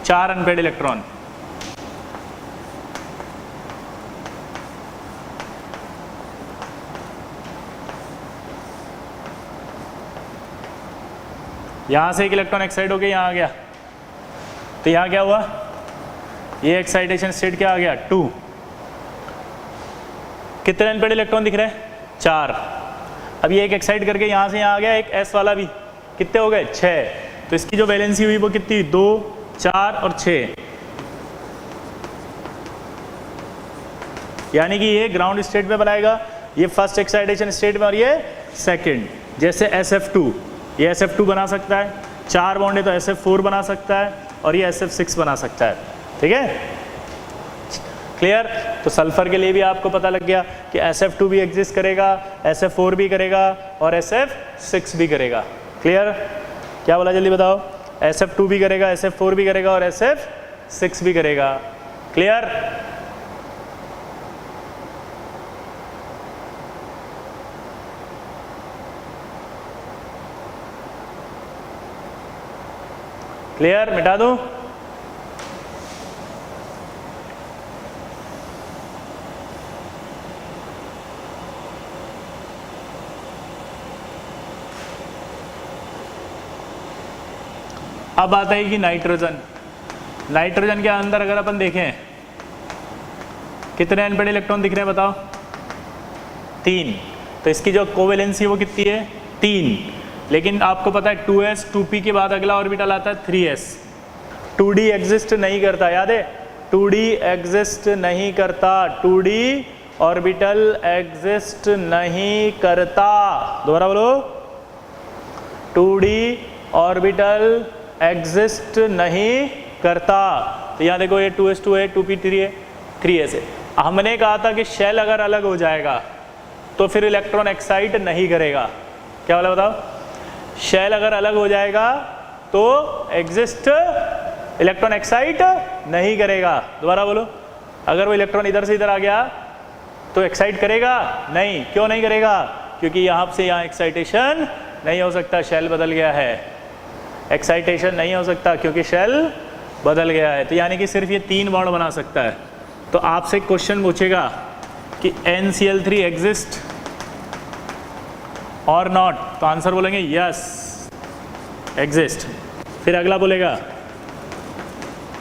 4 अनपेड इलेक्ट्रॉन। यहां से एक इलेक्ट्रॉन एक्साइट होके यहां आ गया, तो यहां क्या हुआ, ये एक्साइटेशन स्टेट क्या आ गया 2। कितने अनपेड इलेक्ट्रॉन दिख रहे हैं 4। अब ये एक एक्साइट करके यहां से यहां आ गया, एक एस वाला भी, कितने हो गए 6। तो इसकी जो वैलेंसी हुई वो कितनी 2 4 और 6, यानी कि ये ग्राउंड स्टेट में बनाएगा, ये फर्स्ट एक्साइटेशन स्टेट में और ये सेकंड। जैसे SF2, ये SF2 बना सकता है, 4 बॉन्ड है तो SF4 बना सकता है और ये SF6 बना सकता है। ठीक है, क्लियर। तो सल्फर के लिए भी आपको पता लग गया कि SF2 भी एग्जिस्ट करेगा, SF4 भी करेगा और SF6 भी करेगा। क्लियर, क्या बोला जल्दी बताओ, SF2 भी करेगा, SF4 भी करेगा और SF6 भी करेगा। क्लियर, क्लियर, मिटा दूं। अब आता है कि नाइट्रोजन। नाइट्रोजन के अंदर अगर अपन देखें कितने अनपेड इलेक्ट्रॉन दिख रहे हैं बताओ 3। तो इसकी जो कोवेलेंसी है वो कितनी है 3। लेकिन आपको पता है 2s 2p के बाद अगला ऑर्बिटल आता है 3s। 2d एग्जिस्ट नहीं करता, याद है 2d एग्जिस्ट नहीं करता, 2d ऑर्बिटल एग्जिस्ट नहीं करता। दोबारा बोलो, 2d ऑर्बिटल एग्जिस्ट नहीं करता। तो यहाँ देखो ये 2s2 है, 2p3 है, 3s है। हमने कहा था कि शेल अगर अलग हो जाएगा तो फिर इलेक्ट्रॉन एक्साइट नहीं करेगा। क्या बोला बताओ, शेल अगर अलग हो जाएगा तो एग्जिस्ट इलेक्ट्रॉन एक्साइट नहीं करेगा। दोबारा बोलो, अगर वो इलेक्ट्रॉन इधर से इधर आ गया तो एक्साइट करेगा नहीं। क्यों नहीं करेगा, क्योंकि यहाँ से यहाँ एक्साइटेशन नहीं हो सकता, शेल बदल गया है। एक्साइटेशन नहीं हो सकता क्योंकि शेल बदल गया है। तो यानी कि सिर्फ ये 3 बॉन्ड बना सकता है। तो आपसे क्वेश्चन पूछेगा कि NCl3 एग्जिस्ट और नॉट, तो आंसर बोलेंगे यस एग्जिस्ट। फिर अगला बोलेगा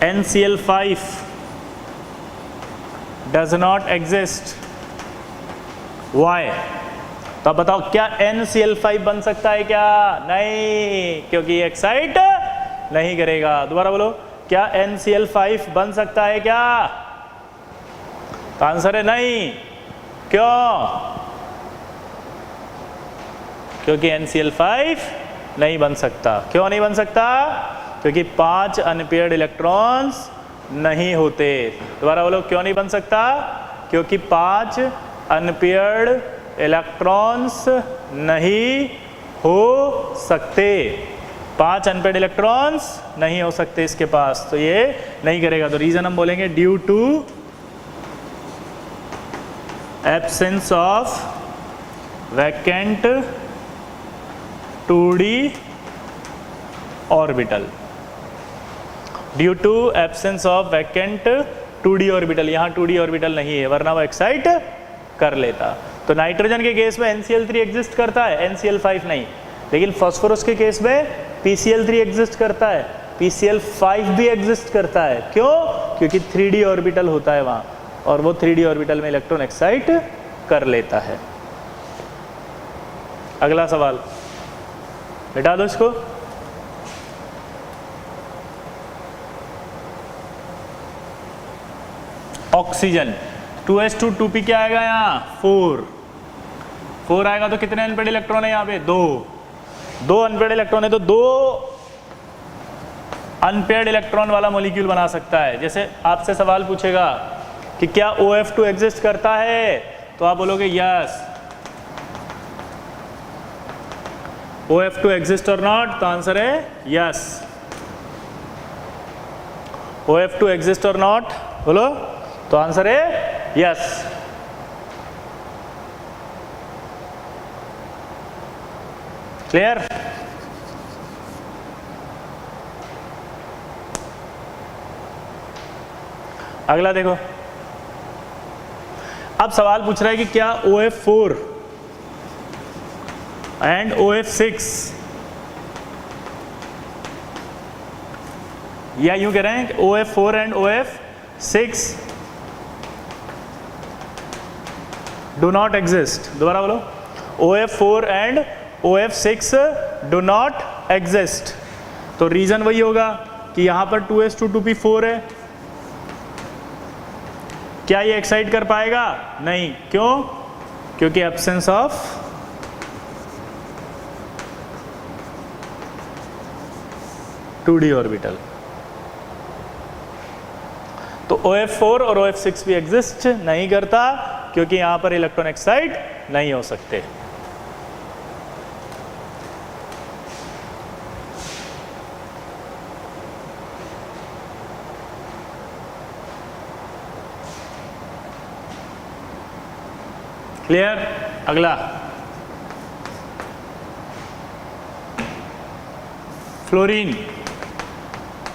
NCl5 does not exist, Y. तो अब बताओ क्या NCl5 बन सकता है क्या, नहीं, क्योंकि ये एक्साइट नहीं करेगा। दोबारा बोलो, क्या NCl5 बन सकता है क्या, तो आंसर है नहीं। क्यों, क्योंकि NCl5 नहीं बन सकता। क्यों नहीं बन सकता, क्योंकि 5 अनपेयर्ड इलेक्ट्रॉन्स नहीं होते। दोबारा बोलो, क्यों नहीं बन सकता, क्योंकि 5 अनपेयर्ड इलेक्ट्रॉन्स नहीं हो सकते। 5 अनपेयर्ड इलेक्ट्रॉन्स नहीं हो सकते इसके पास, तो ये नहीं करेगा। तो रीजन हम बोलेंगे due to absence of vacant 2d orbital. Due to absence of vacant 2d orbital, यहाँ 2d ऑर्बिटल नहीं है वरना वो एक्साइट कर लेता। तो नाइट्रोजन के केस में NCl3 एग्जिस्ट करता है, NCl5 नहीं। लेकिन फास्फोरस के केस में PCl3 एग्जिस्ट करता है, PCl5 भी एग्जिस्ट करता है। क्यों, क्योंकि 3d ऑर्बिटल होता है वहाँ और वो 3d ऑर्बिटल में इलेक्ट्रॉन एक्साइट कर लेता है। अगला सवाल मिटा दो इसको। ऑक्सीजन 2s2 2p क्या आएगा यहाँ 4 आएगा। तो कितने अनपेड इलेक्ट्रॉन है यहाँ पे 2 अनपेड इलेक्ट्रॉन है, तो 2 अनपेड इलेक्ट्रॉन वाला मॉलिक्यूल बना सकता है। जैसे आपसे सवाल पूछेगा कि क्या OF2 एग्जिस्ट करता है, तो आप बोलोगे यस। OF2 एग्जिस्ट और नॉट, तो आंसर है यस। OF2 एग्जिस्ट और नॉट बोलो, तो आंसर है यस। क्लियर। अगला देखो, अब सवाल पूछ रहा है कि क्या OF4 एंड OF6, या यूं कह रहे हैं कि OF4 and OF6 do not exist. दोबारा बोलो, OF4 and OF6 do not exist. तो रीजन वही होगा कि यहां पर 2s2 2p4 है। क्या ये एक्साइट कर पाएगा? नहीं। क्यों? क्योंकि absence of two D orbital. तो OF4 और OF6 भी एग्जिस्ट नहीं करता क्योंकि यहां पर इलेक्ट्रॉन एक्साइट नहीं हो सकते। क्लियर? अगला, फ्लोरीन।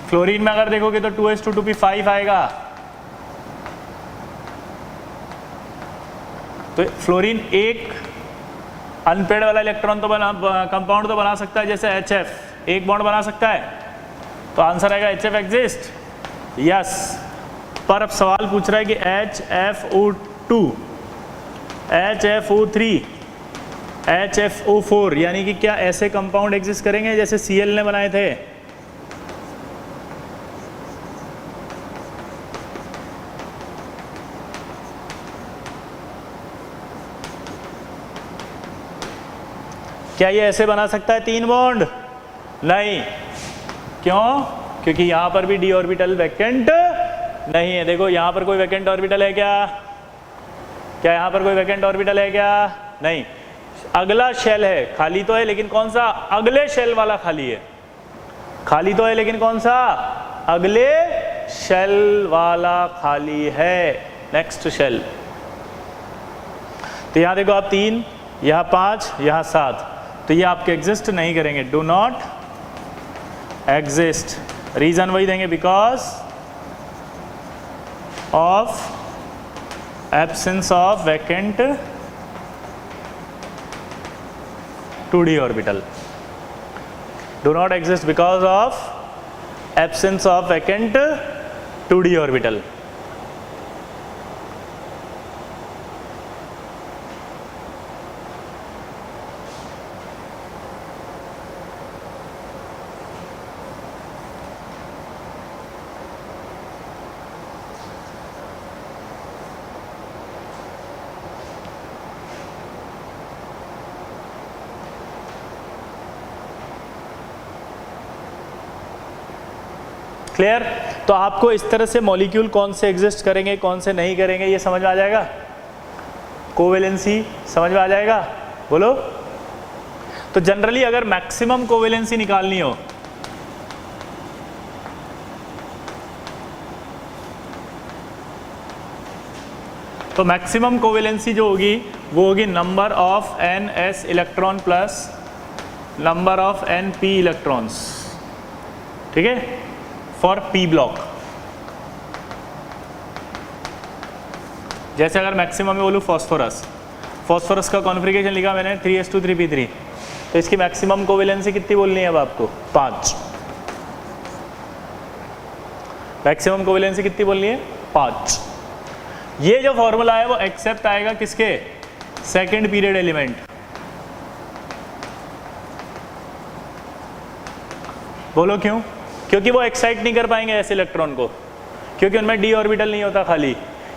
फ्लोरीन में अगर देखोगे तो 2s2 2p5 आएगा। तो फ्लोरीन एक अनपेड वाला इलेक्ट्रॉन तो बना, कंपाउंड तो बना सकता है, जैसे HF एक बॉन्ड बना सकता है। तो आंसर आएगा HF एग्जिस्ट, यस। पर अब सवाल पूछ रहा है कि HFO2, HFO3, HFO4 यानी कि क्या ऐसे कंपाउंड एग्जिस्ट करेंगे जैसे Cl ने बनाए थे? क्या ये ऐसे बना सकता है 3 बॉन्ड? नहीं। क्यों? क्योंकि यहां पर भी डी ऑर्बिटल वैकेंट नहीं है। देखो यहां पर कोई वैकेंट ऑर्बिटल है क्या? क्या यहां पर कोई वैकेंट ऑर्बिटल है क्या? नहीं। अगला शेल है, खाली तो है लेकिन कौन सा? अगले शेल वाला खाली है। खाली तो है लेकिन कौन सा? अगले शेल वाला खाली है, नेक्स्ट शेल। तो यहां देखो आप 3, यहां 5, यहां 7, तो ये आपके एग्जिस्ट नहीं करेंगे, डू नॉट एग्जिस्ट। रीजन वही देंगे, because of absence of vacant 2d orbital. Do not exist because of absence of vacant 2d orbital. Clear? तो आपको इस तरह से मॉलिक्यूल कौन से एग्जिस्ट करेंगे, कौन से नहीं करेंगे, ये समझ में आ जाएगा। कोवेलेंसी समझ में आ जाएगा, बोलो। तो जनरली अगर मैक्सिमम कोवेलेंसी निकालनी हो तो मैक्सिमम कोवेलेंसी जो होगी वो होगी number of NS electron plus number of NP electrons, ठीक है, फॉर P ब्लॉक। जैसे अगर मैक्सिमम में बोलूँ फॉस्फोरस, फॉस्फोरस का कॉन्फ़िगरेशन लिखा मैंने 3s2 3p3, तो इसकी मैक्सिमम कोवेलेंसी कितनी बोलनी है अब आपको? 5। मैक्सिमम कोवेलेंसी कितनी बोलनी है? 5। ये जो फॉर्मूला है वो एक्सेप्ट आएगा किसके? Second period element. बोलो क्यों? क्योंकि वो एक्साइट नहीं कर पाएंगे ऐसे इलेक्ट्रॉन को, क्योंकि उनमें डी ऑर्बिटल नहीं होता खाली।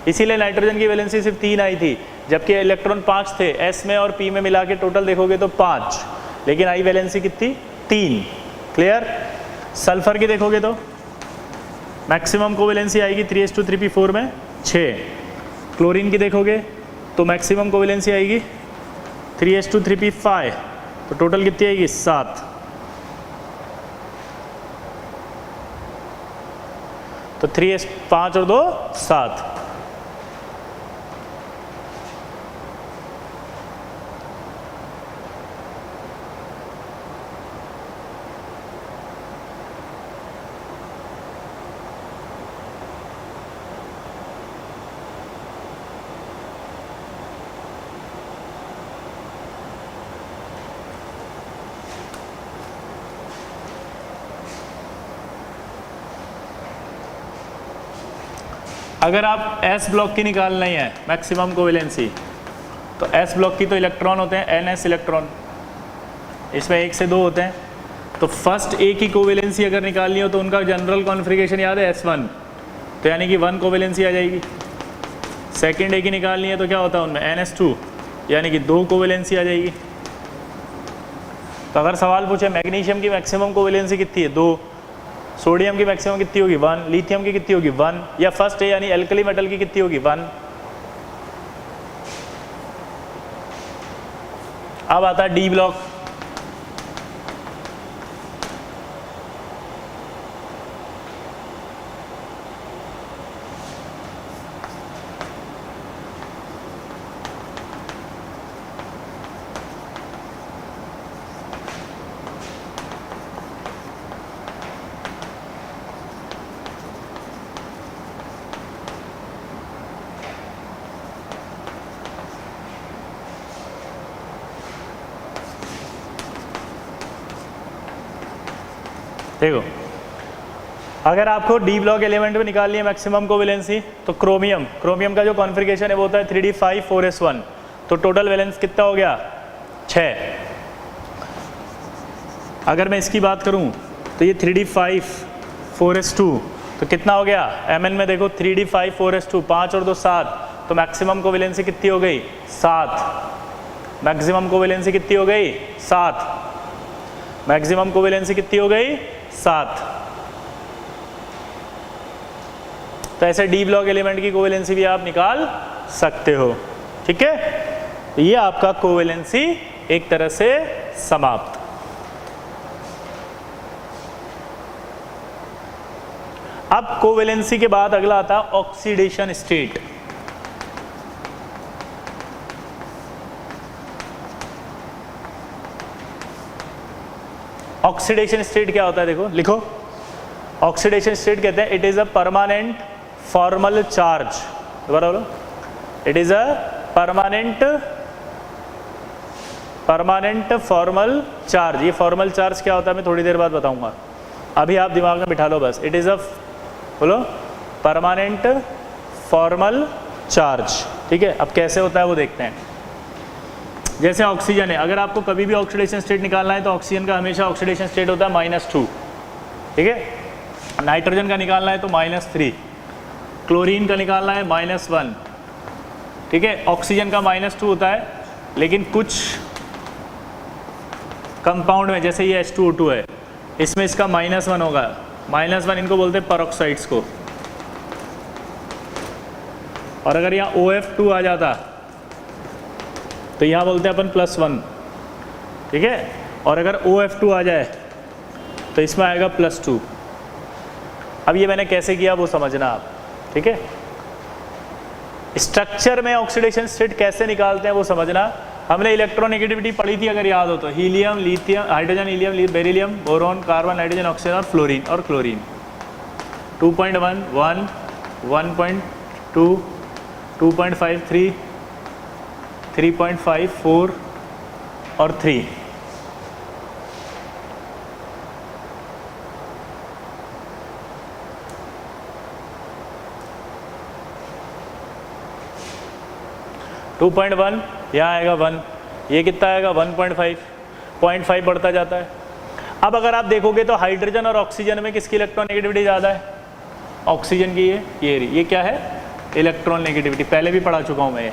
इसीलिए नाइट्रोजन की वैलेंसी सिर्फ 3 आई थी, जबकि इलेक्ट्रॉन 5 थे। एस में और पी में मिला के टोटल देखोगे तो 5, लेकिन आई वैलेंसी कितनी? 3। क्लियर? सल्फर की देखोगे तो मैक्सिमम कोवेलेंसी आएगी 3s2 3p4 में 6। क्लोरीन की देखोगे तो मैक्सिमम कोवेलेंसी आएगी 3s2 3p5, तो टोटल कितनी आएगी? 7। तो 3s 5 और 2 7। अगर आप एस ब्लॉक की निकालना ही है मैक्सिमम कोवेलेंसी, तो एस ब्लॉक की तो इलेक्ट्रॉन होते हैं एन एस इलेक्ट्रॉन, इसमें 1 से 2 होते हैं। तो फर्स्ट ए की कोवेलेंसी अगर निकालनी हो तो उनका जनरल कॉन्फ़िगरेशन याद है S1, तो यानी कि 1 कोवेलेंसी आ जाएगी। सेकेंड ए की निकालनी है तो क्या होता है उनमें NS2, यानी कि 2 कोवेलेंसी आ जाएगी। तो अगर सवाल पूछे मैग्नीशियम की मैक्सिमम कोवेलेंसी कितनी है 2, सोडियम की मैक्सिमम कितनी होगी 1, लिथियम की कितनी होगी 1, या फर्स्ट ए यानी एल्कली मेटल की कितनी होगी 1। अब आता है डी ब्लॉक। देखो अगर आपको डी ब्लॉक एलिमेंट में निकालनी है मैक्सिमम कोवेलेंसी, तो क्रोमियम का जो कॉन्फ़िगरेशन है वो होता है 3d5 4s1, तो टोटल वैलेंस कितना हो गया 6। अगर मैं इसकी बात करूं तो ये 3d5 4s2 तो कितना हो गया mn में, देखो 3d5 4s2 5 और 2 7, तो मैक्सिमम कोवेलेंसी कितनी हो गई 7। मैक्सिमम कोवेलेंसी कितनी हो गई 7। मैक्सिमम कोवेलेंसी कितनी हो गई 7। तो ऐसे डी ब्लॉक एलिमेंट की कोवेलेंसी भी आप निकाल सकते हो, ठीक है। तो ये आपका कोवेलेंसी एक तरह से समाप्त। अब कोवेलेंसी के बाद अगला आता है ऑक्सीडेशन स्टेट। ऑक्सीडेशन स्टेट क्या होता है, देखो लिखो। ऑक्सीडेशन स्टेट कहते हैं it is a permanent formal charge, दोबारा बोलो, it is a permanent formal charge. ये फॉर्मल चार्ज क्या होता है मैं थोड़ी देर बाद बताऊंगा, अभी आप दिमाग में बिठा लो बस। इट इज अ बोलो परमानेंट फॉर्मल चार्ज, ठीक है। अब कैसे होता है वो देखते हैं। जैसे ऑक्सीजन है, अगर आपको कभी भी ऑक्सीडेशन स्टेट निकालना है तो ऑक्सीजन का हमेशा ऑक्सीडेशन स्टेट होता है -2, ठीक है। नाइट्रोजन का निकालना है तो -3, क्लोरीन का निकालना है -1, ठीक है। ऑक्सीजन का -2 होता है, लेकिन कुछ कंपाउंड में जैसे ये H2O2 है, इसमें इसका -1 होगा। -1 इनको बोलते हैं परऑक्साइड्स को। और अगर यहाँ OF2 आ जाता तो यहाँ बोलते हैं अपन +1, ठीक है। और अगर OF2 आ जाए तो इसमें आएगा +2। अब ये मैंने कैसे किया वो समझना आप, ठीक है। स्ट्रक्चर में ऑक्सीडेशन स्टेट कैसे निकालते हैं वो समझना। हमने इलेक्ट्रोनेगेटिविटी पढ़ी थी अगर याद हो तो, helium, lithium, hydrogen, helium, beryllium, boron, carbon, nitrogen, oxygen और फ्लोरीन और क्लोरीन। 2.1, 1, 1.2, 2.5, 3, 3.5, 4 और 3। टू 2.1 यहाँ आएगा 1, ये कितना आएगा 1.5, 0.5 बढ़ता जाता है। अब अगर आप देखोगे तो हाइड्रोजन और ऑक्सीजन में किसकी इलेक्ट्रॉनेगेटिविटी ज़्यादा है, ऑक्सीजन की है। ये क्या है इलेक्ट्रॉन नेगेटिविटी, पहले भी पढ़ा चुका हूँ मैं ये।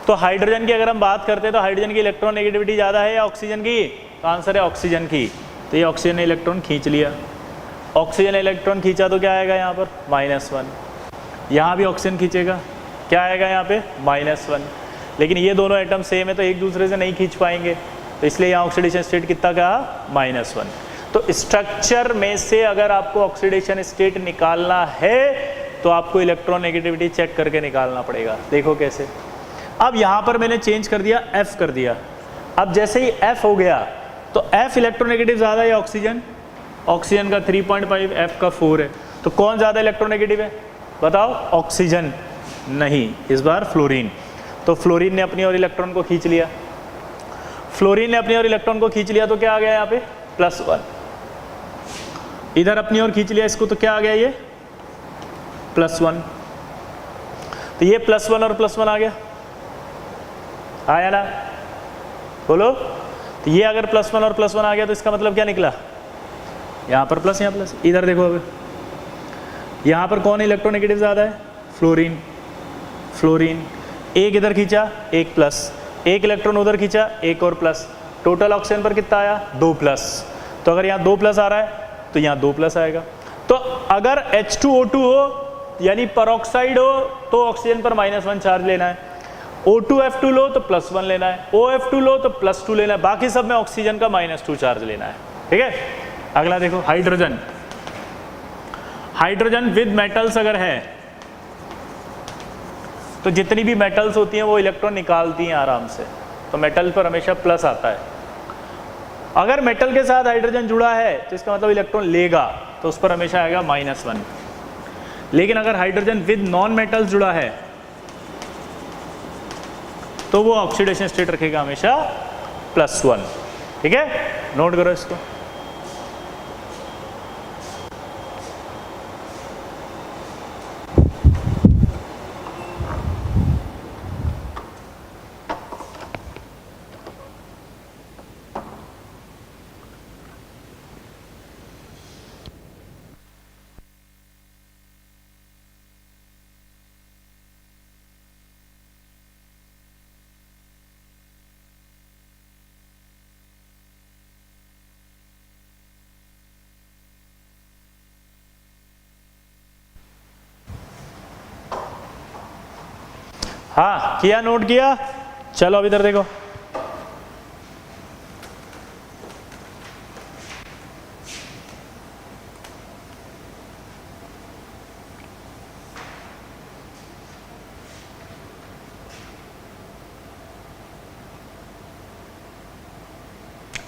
तो हाइड्रोजन की अगर हम बात करते हैं तो हाइड्रोजन की इलेक्ट्रॉन नेगेटिविटी ज़्यादा है या ऑक्सीजन की, तो आंसर है ऑक्सीजन की। तो ये ऑक्सीजन ने इलेक्ट्रॉन खींच लिया, ऑक्सीजन ने इलेक्ट्रॉन खींचा तो क्या आएगा यहाँ पर -1। यहाँ भी ऑक्सीजन खींचेगा, क्या आएगा यहाँ पे -1। लेकिन ये दोनों एटम सेम है तो एक दूसरे से नहीं खींच पाएंगे, तो इसलिए यहाँ ऑक्सीडेशन स्टेट कितना कहा -1। तो स्ट्रक्चर में से अगर आपको ऑक्सीडेशन स्टेट निकालना है तो आपको इलेक्ट्रॉन नेगेटिविटी चेक करके निकालना पड़ेगा। देखो कैसे। अब यहाँ पर मैंने चेंज कर दिया, F कर दिया। अब जैसे ही F हो गया तो F इलेक्ट्रोनेगेटिव ज़्यादा है ऑक्सीजन, ऑक्सीजन का 3.5, F का 4 है। तो कौन ज़्यादा इलेक्ट्रोनेगेटिव है बताओ, ऑक्सीजन नहीं, इस बार फ्लोरीन। तो फ्लोरीन ने अपनी ओर इलेक्ट्रॉन को खींच लिया, फ्लोरीन ने अपनी ओर इलेक्ट्रॉन को खींच लिया तो क्या आ गया यहाँ पे +1। इधर अपनी ओर खींच लिया इसको तो क्या आ गया ये +1, तो ये +1 और +1 आ गया, आया ना, बोलो। तो ये अगर +1 और +1 आ गया तो इसका मतलब क्या निकला, यहाँ पर प्लस, यहाँ प्लस। इधर देखो, अब यहाँ पर कौन इलेक्ट्रोनेगेटिव ज़्यादा है, फ्लोरीन। फ्लोरीन एक इधर खींचा, एक प्लस, एक इलेक्ट्रॉन उधर खींचा, एक और प्लस, टोटल ऑक्सीजन पर कितना आया, 2 प्लस। तो अगर यहाँ 2 प्लस आ रहा है तो यहाँ 2 प्लस आएगा। तो अगर H2O2 हो यानी परऑक्साइड हो तो ऑक्सीजन पर -1 चार्ज लेना है, O2F2 लो तो +1 लेना है, OF2 लो तो +2 लेना है, बाकी सब में ऑक्सीजन का -2 चार्ज लेना है। ठीक है, अगला देखो, हाइड्रोजन। हाइड्रोजन विद मेटल्स अगर है तो जितनी भी मेटल्स होती हैं वो इलेक्ट्रॉन निकालती हैं आराम से, तो मेटल पर हमेशा प्लस आता है। अगर मेटल के साथ हाइड्रोजन जुड़ा है तो इसका मतलब इलेक्ट्रॉन लेगा, तो उस पर हमेशा आएगा -1। लेकिन अगर हाइड्रोजन विद नॉन मेटल्स जुड़ा है तो वो ऑक्सीडेशन स्टेट रखेगा हमेशा +1। ठीक है, नोट करो इसको। हाँ किया, नोट किया, चलो अब इधर देखो।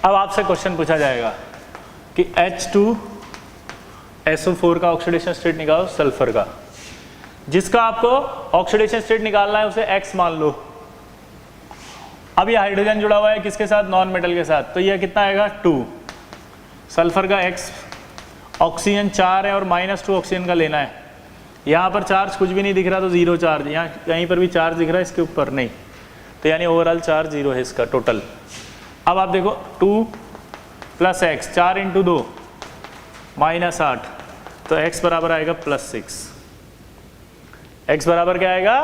अब आपसे क्वेश्चन पूछा जाएगा कि H2SO4 का ऑक्सीडेशन स्टेट निकालो सल्फर का। जिसका आपको ऑक्सीडेशन स्टेट निकालना है उसे X मान लो। अब ये हाइड्रोजन जुड़ा हुआ है किसके साथ, नॉन मेटल के साथ, तो ये कितना आएगा 2। सल्फर का X, ऑक्सीजन 4 है और -2 ऑक्सीजन का लेना है। यहाँ पर चार्ज कुछ भी नहीं दिख रहा तो 0 चार्ज, यहाँ कहीं पर भी चार्ज दिख रहा है, इसके ऊपर नहीं, तो यानी ओवरऑल चार्ज 0 है इसका टोटल। अब आप देखो 2 + X, 4 × 2 -8, तो X बराबर आएगा +6। X बराबर क्या आएगा,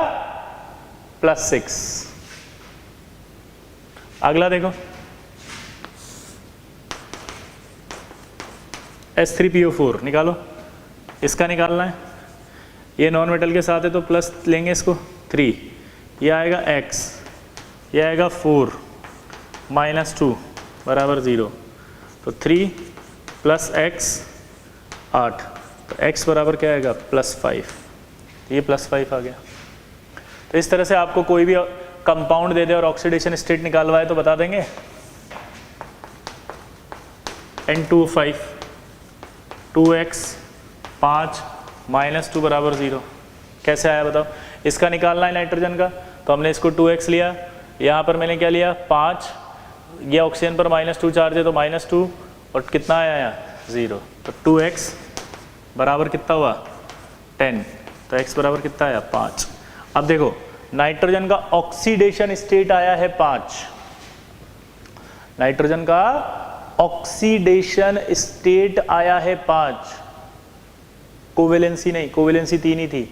+6। अगला देखो H3PO4 निकालो, इसका निकालना है। ये नॉन मेटल के साथ है तो प्लस लेंगे इसको 3, ये आएगा X, ये आएगा 4 -2 बराबर 0, तो 3 + X 8, तो X बराबर क्या आएगा +5, ये +5 आ गया। तो इस तरह से आपको कोई भी कंपाउंड दे दे और ऑक्सीडेशन स्टेट निकालवाए तो बता देंगे। N2O5 2X 5 -2 बराबर 0, कैसे आया बताओ। इसका निकालना है नाइट्रोजन का, तो हमने इसको 2X लिया, यहाँ पर मैंने क्या लिया 5, ये ऑक्सीजन पर -2 चार्ज है तो -2, और कितना आया यहाँ 0, तो 2X बराबर कितना हुआ 10, तो X बराबर कितना आया 5। अब देखो नाइट्रोजन का ऑक्सीडेशन स्टेट आया है 5, नाइट्रोजन का ऑक्सीडेशन स्टेट आया है 5, कोवेलेंसी नहीं, कोवेलेंसी 3 ही थी,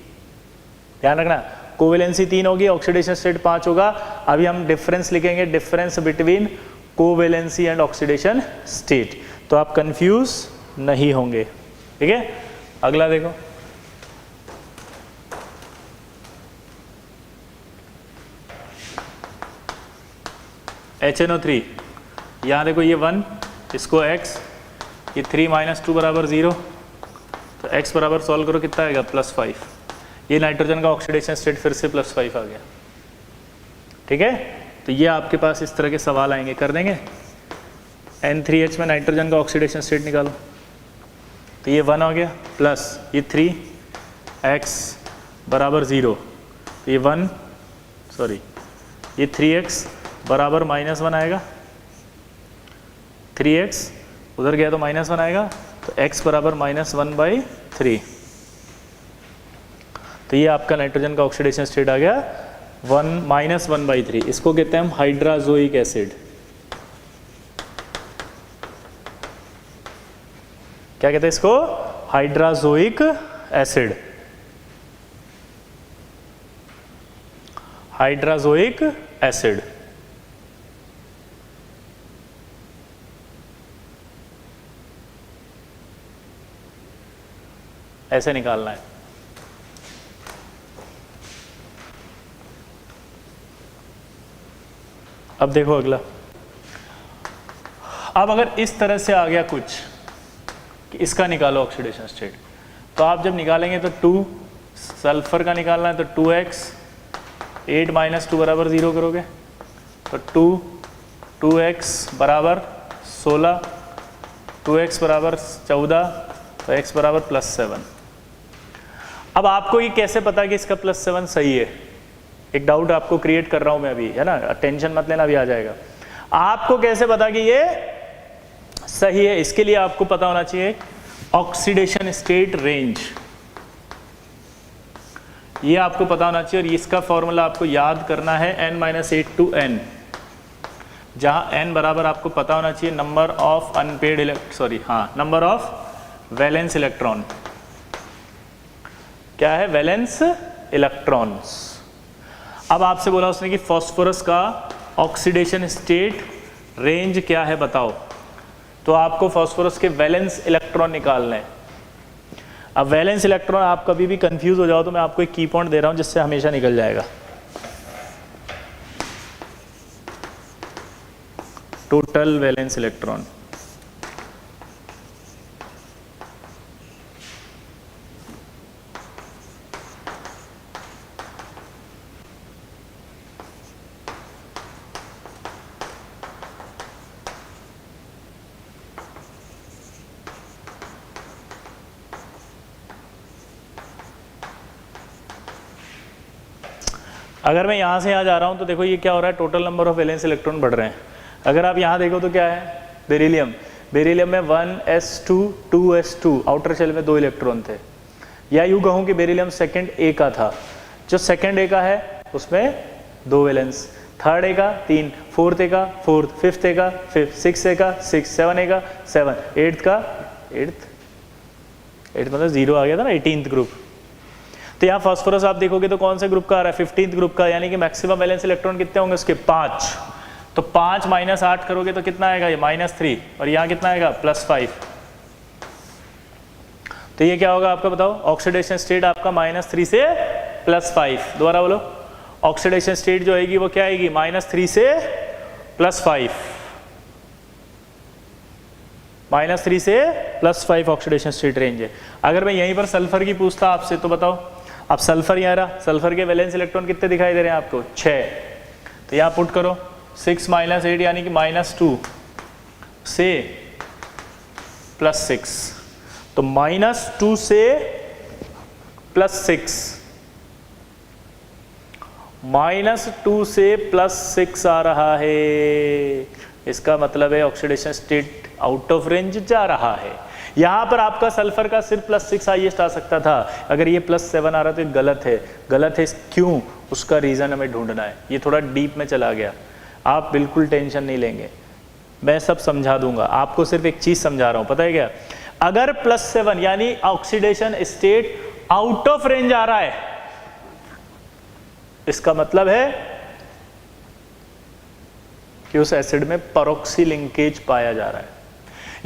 ध्यान रखना, कोवेलेंसी 3 होगी, ऑक्सीडेशन स्टेट 5 होगा। अभी हम डिफरेंस लिखेंगे, difference between covalency and oxidation state, तो आप कंफ्यूज नहीं होंगे। ठीक है, अगला देखो HNO3, यहाँ देखो ये 1, इसको X, ये 3 -2 बराबर 0, तो X बराबर सॉल्व करो कितना आएगा +5। ये नाइट्रोजन का ऑक्सीडेशन स्टेट फिर से +5 आ गया। ठीक है, तो ये आपके पास इस तरह के सवाल आएंगे, कर देंगे। N3H में नाइट्रोजन का ऑक्सीडेशन स्टेट निकालो, तो ये 1 हो गया, प्लस ये 3X बराबर 0, तो ये 1 सॉरी ये 3X बराबर -1 आएगा, 3X उधर गया तो -1 आएगा, तो X बराबर -1/3। तो ये आपका नाइट्रोजन का ऑक्सीडेशन स्टेट आ गया 1-1/3। इसको कहते हैं हम हाइड्राजोइक एसिड। क्या कहते हैं इसको? Hydrazoic acid. Hydrazoic acid. ऐसे निकालना है। अब देखो अगला। अब अगर इस तरह से आ गया कुछ कि इसका निकालो ऑक्सीडेशन स्टेट, तो आप जब निकालेंगे तो 2 सल्फर का निकालना है तो 2x, 8 - 2 बराबर 0 करोगे तो 2x बराबर 16, 2x बराबर 14, तो x बराबर +7। अब आपको ये कैसे पता कि इसका +7 सही है? एक डाउट आपको क्रिएट कर रहा हूं मैं अभी, है ना, टेंशन मत लेना, अभी आ जाएगा। आपको कैसे पता कि ये सही है? इसके लिए आपको पता होना चाहिए ऑक्सीडेशन स्टेट रेंज। ये आपको पता होना चाहिए और इसका फॉर्मूला आपको याद करना है n-8 to n, जहां n बराबर आपको पता होना चाहिए number of unpaired number of valence electron. क्या है? Valence electrons. अब आपसे बोला उसने कि फास्फोरस का ऑक्सीडेशन स्टेट रेंज क्या है बताओ, तो आपको फास्फोरस के वैलेंस इलेक्ट्रॉन निकालने हैं। अब वैलेंस इलेक्ट्रॉन आप कभी भी कंफ्यूज हो जाओ तो मैं आपको एक की पॉइंट दे रहा हूं जिससे हमेशा निकल जाएगा। Total valence electron. अगर मैं यहाँ से यहाँ जा रहा हूँ तो देखो ये क्या हो रहा है, total number of valence electron बढ़ रहे हैं। अगर आप यहाँ देखो तो क्या है? बेरिलियम। बेरिलियम में 1s2 2s2, आउटर शेल में 2 इलेक्ट्रॉन थे। या यूँ कहूँ कि बेरिलियम सेकंड ए का था। जो सेकंड ए का है उसमें 2 वैलेंस, थर्ड ए का 3, फोर्थ ए का 4, फिफ्थ ए का 5, सिक्स ए का 6, 7 ए का 7, एट्थ का 8 मतलब 0 आ गया था ना, 18th ग्रुप। तो यहाँ फास्फोरस आप देखोगे तो कौन से ग्रुप का आ रहा है? 15th ग्रुप का, यानी कि मैक्सिमम वैलेंस इलेक्ट्रॉन कितने होंगे उसके? 5। तो 5 - 8 करोगे तो कितना आएगा? ये -3, और यहाँ कितना आएगा? +5। तो ये क्या होगा आपका बताओ? ऑक्सीडेशन स्टेट आपका -3 से +5। दोबारा बोलो, ऑक्सीडेशन स्टेट जो आएगी वो क्या आएगी? -3 से +5। -3 से +5 ऑक्सीडेशन स्टेट रेंज है। अगर मैं यहीं पर सल्फर की पूछता आपसे तो बताओ, अब सल्फर यहाँ रहा, सल्फर के वैलेंस इलेक्ट्रॉन कितने दिखाई दे रहे हैं आपको? 6। तो यहाँ पुट करो 6 - 8 यानी कि -2 से +6, तो -2 से +6, -2 से +6 आ रहा है। इसका मतलब है oxidation state out of range जा रहा है। यहाँ पर आपका सल्फर का सिर्फ +6 हाईएस्ट आ सकता था। अगर ये +7 आ रहा तो गलत है। गलत है क्यों? उसका रीज़न हमें ढूंढना है। ये थोड़ा डीप में चला गया, आप बिल्कुल टेंशन नहीं लेंगे, मैं सब समझा दूंगा। आपको सिर्फ एक चीज़ समझा रहा हूँ, पता है क्या? अगर +7 यानी oxidation state out of range आ रहा है, इसका मतलब है कि उस एसिड में परऑक्सी लिंकेज पाया जा रहा है।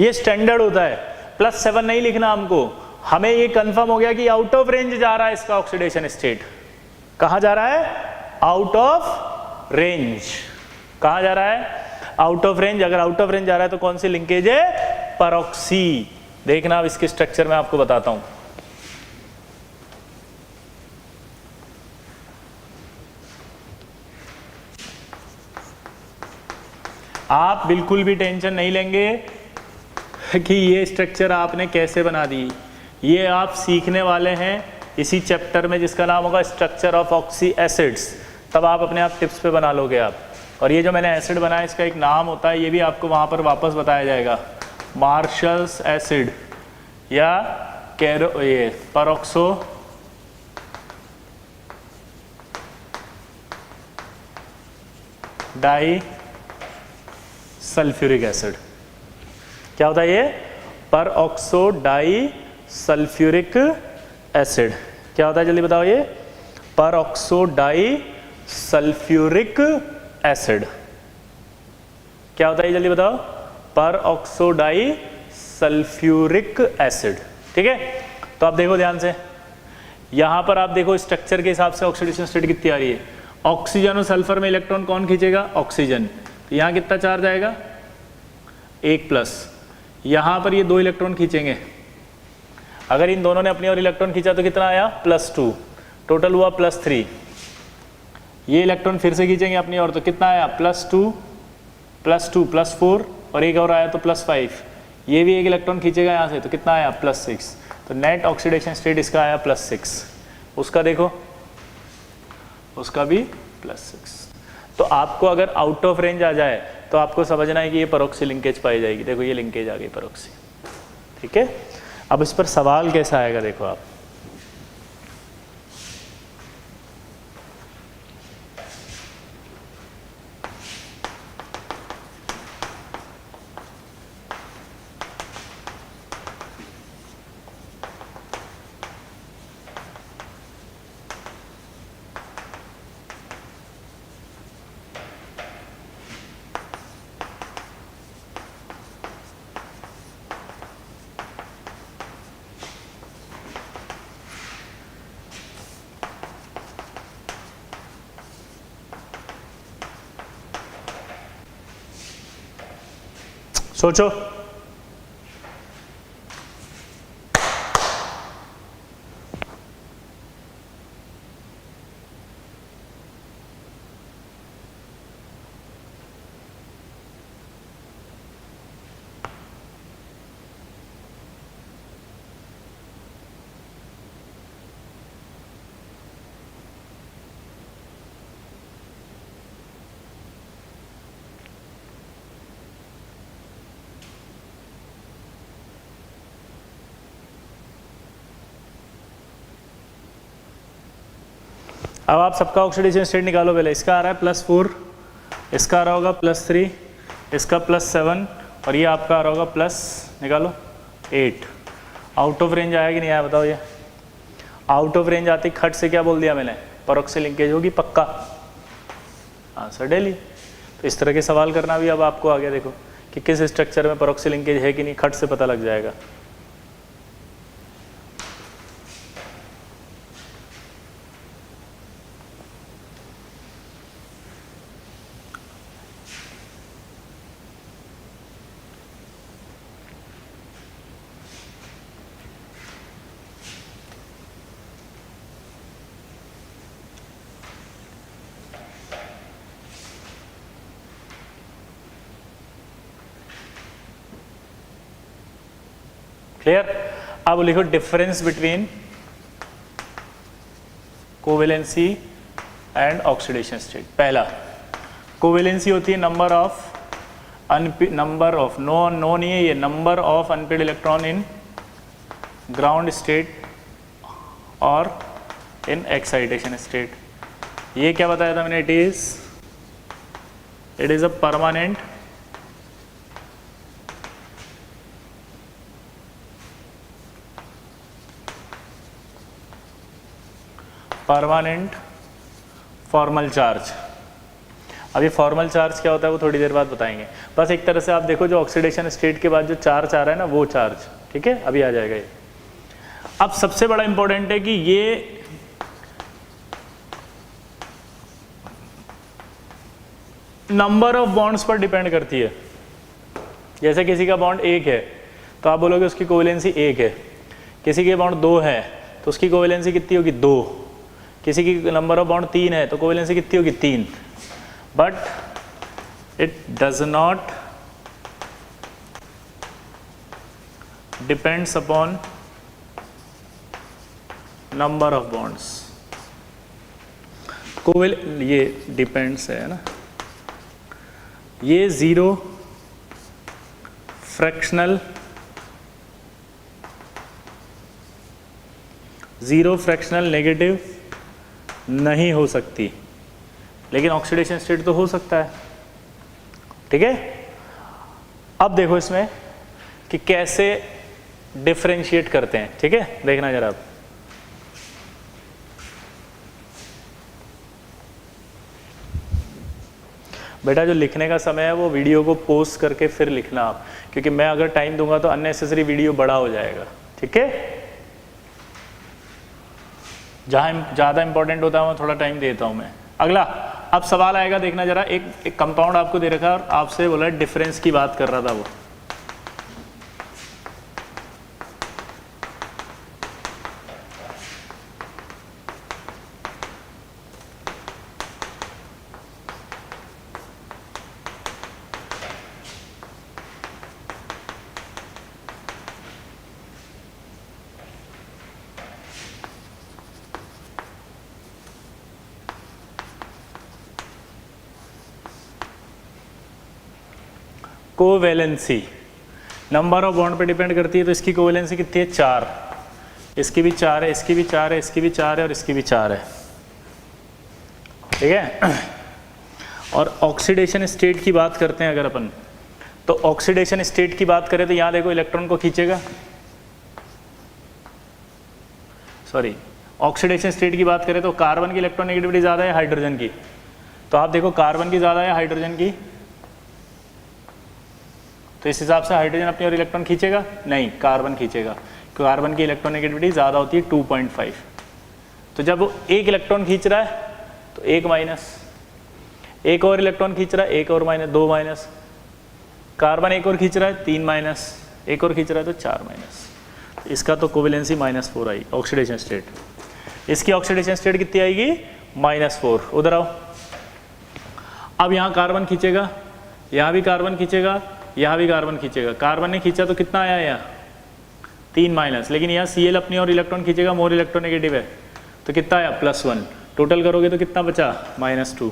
ये स्टैंडर्ड होता है। +7 नहीं लिखना हमको, हमें ये कंफर्म हो गया कि आउट ऑफ रेंज जा रहा है इसका ऑक्सीडेशन स्टेट। कहाँ जा रहा है? Out of range. कहाँ जा रहा है? Out of range. अगर आउट ऑफ रेंज जा रहा है तो कौन सी लिंकेज है? परऑक्सी। देखना अब इसके स्ट्रक्चर में आपको बताता हूं। आप बिल्कुल भी टेंशन नहीं लेंगे कि ये स्ट्रक्चर आपने कैसे बना दी। ये आप सीखने वाले हैं इसी चैप्टर में जिसका नाम होगा स्ट्रक्चर ऑफ ऑक्सी एसिड्स। तब आप अपने आप टिप्स पे बना लोगे आप। और ये जो मैंने एसिड बनाया इसका एक नाम होता है, ये भी आपको वहाँ पर वापस बताया जाएगा, मार्शल्स एसिड या ये परऑक्सो डाई सल्फ्यूरिक एसिड। क्या होता है ये? पर ऑक्सो डाई सल्फ्यूरिक एसिड। क्या होता है जल्दी बताओ ये? पर ऑक्सो डाई सल्फ्यूरिक एसिड। क्या होता है जल्दी बताओ? पर ऑक्सो डाई सल्फ्यूरिक एसिड। ठीक है, तो आप देखो ध्यान से, यहां पर आप देखो स्ट्रक्चर के हिसाब से ऑक्सीडेशन स्टेट कितनी आ रही है। ऑक्सीजन और सल्फर में इलेक्ट्रॉन कौन खींचेगा? ऑक्सीजन। तो यहां कितना चार्ज आएगा? 1+। यहां पर ये 2 इलेक्ट्रॉन खींचेंगे, अगर इन दोनों ने अपनी और इलेक्ट्रॉन खींचा तो कितना आया? +2, टोटल हुआ +3। ये इलेक्ट्रॉन फिर से खींचेंगे अपनी और, तो कितना आया? +2 +2 +4 और एक और आया तो +5। ये भी एक इलेक्ट्रॉन खींचेगा यहाँ से, तो कितना आया? +6। तो नेट ऑक्सीडेशन स्टेट इसका आया +6। उसका देखो, उसका भी +6। तो आपको अगर आउट ऑफ रेंज आ जाए तो आपको समझना है कि ये परोक्सी लिंकेज पाई जाएगी। देखो ये लिंकेज आ गई परोक्सी। ठीक है, अब इस पर सवाल कैसा आएगा देखो आप। सोचो। अब आप सबका ऑक्सीडेशन स्टेट निकालो पहले। इसका आ रहा है +4, इसका आ रहा होगा +3, इसका +7 और ये आपका आ रहा होगा प्लस, निकालो 8। आउट ऑफ रेंज आया कि नहीं आया बताओ? ये आउट ऑफ रेंज आती खट से क्या बोल दिया मैंने? परोक्सी लिंकेज होगी पक्का। Answer daily. तो इस तरह के सवाल करना भी अब आपको आ गया देखो कि किस स्ट्रक्चर में परोक्सी लिंकेज है कि नहीं, खट से पता लग जाएगा। क्लियर? अब लिखो difference between covalency and oxidation state. पहला, कोवेलेंसी होती है नंबर ऑफ नो नहीं है ये, number of unpaired electron in ground state और इन एक्साइटेशन स्टेट। ये क्या बताया था मैंने? It is a permanent formal charge. अब ये फॉर्मल चार्ज क्या होता है वो थोड़ी देर बाद बताएंगे। बस एक तरह से आप देखो जो ऑक्सीडेशन स्टेट के बाद जो चार्ज आ रहा है ना, वो चार्ज, ठीक है, अभी आ जाएगा ये। अब सबसे बड़ा इंपॉर्टेंट है कि ये नंबर ऑफ बॉन्ड्स पर डिपेंड करती है। जैसे किसी का बॉन्ड 1 है तो आप बोलोगे उसकी कोवेलेंसी 1 है, किसी के बॉन्ड 2 है तो उसकी कोवेलेंसी कितनी होगी? 2। किसी की नंबर ऑफ बॉन्ड 3 है तो कोवेलेंसी कितनी होगी? 3। But it does not depends upon number of bonds. ये डिपेंड्स है ना, ये जीरो फ्रैक्शनल नेगेटिव नहीं हो सकती, लेकिन ऑक्सीडेशन स्टेट तो हो सकता है। ठीक है। अब देखो इसमें कि कैसे डिफरेंशिएट करते हैं, ठीक है, देखना जरा आप। बेटा जो लिखने का समय है वो वीडियो को पॉज करके फिर लिखना आप, क्योंकि मैं अगर टाइम दूंगा तो अननेसेसरी वीडियो बड़ा हो जाएगा, ठीक है। जहां ज्यादा इंपॉर्टेंट होता है वहां थोड़ा टाइम देता हूं मैं। अगला अब सवाल आएगा, देखना जरा। एक कंपाउंड आपको दे रखा है और आपसे बोला डिफरेंस की बात कर रहा था वो। कोवैलेंसी नंबर ऑफ बॉन्ड पे डिपेंड करती है, तो इसकी कोवैलेंसी कितनी है? 4। इसकी भी 4 है, इसकी भी 4 है, इसकी भी 4 है और इसकी भी 4 है, ठीक है। और ऑक्सीडेशन स्टेट की बात करते हैं अगर अपन, तो ऑक्सीडेशन स्टेट की बात करें तो यहाँ देखो इलेक्ट्रॉन को खींचेगा, सॉरी ऑक्सीडेशन स्टेट की बात करें तो कार्बन की इलेक्ट्रॉन नेगेटिविटी ज़्यादा है हाइड्रोजन की, तो आप देखो कार्बन की ज़्यादा है हाइड्रोजन की, तो इस हिसाब से हाइड्रोजन अपनी और इलेक्ट्रॉन खींचेगा नहीं, कार्बन खींचेगा। कार्बन की इलेक्ट्रॉन नेगेटिविटी ज़्यादा होती है 2.5, तो जब वो एक इलेक्ट्रॉन खींच रहा है तो एक माइनस, एक और इलेक्ट्रॉन खींच रहा है एक और माइनस, 2 माइनस, कार्बन एक और खींच रहा है 3 माइनस, एक और खींच रहा है तो 4 माइनस। इसका तो कोवैलेंसी -4 आई ऑक्सीडेशन स्टेट। इसकी ऑक्सीडेशन स्टेट कितनी आएगी? -4। उधर आओ, अब यहाँ कार्बन खींचेगा, यहाँ भी कार्बन खींचेगा, यहाँ भी कार्बन खींचेगा। कार्बन ने खींचा तो कितना आया यहाँ? 3 माइनस, लेकिन यहाँ Cl अपनी और इलेक्ट्रॉन खींचेगा, मोर इलेक्ट्रोनेगेटिव है, तो कितना आया? +1। टोटल करोगे तो कितना बचा? -2।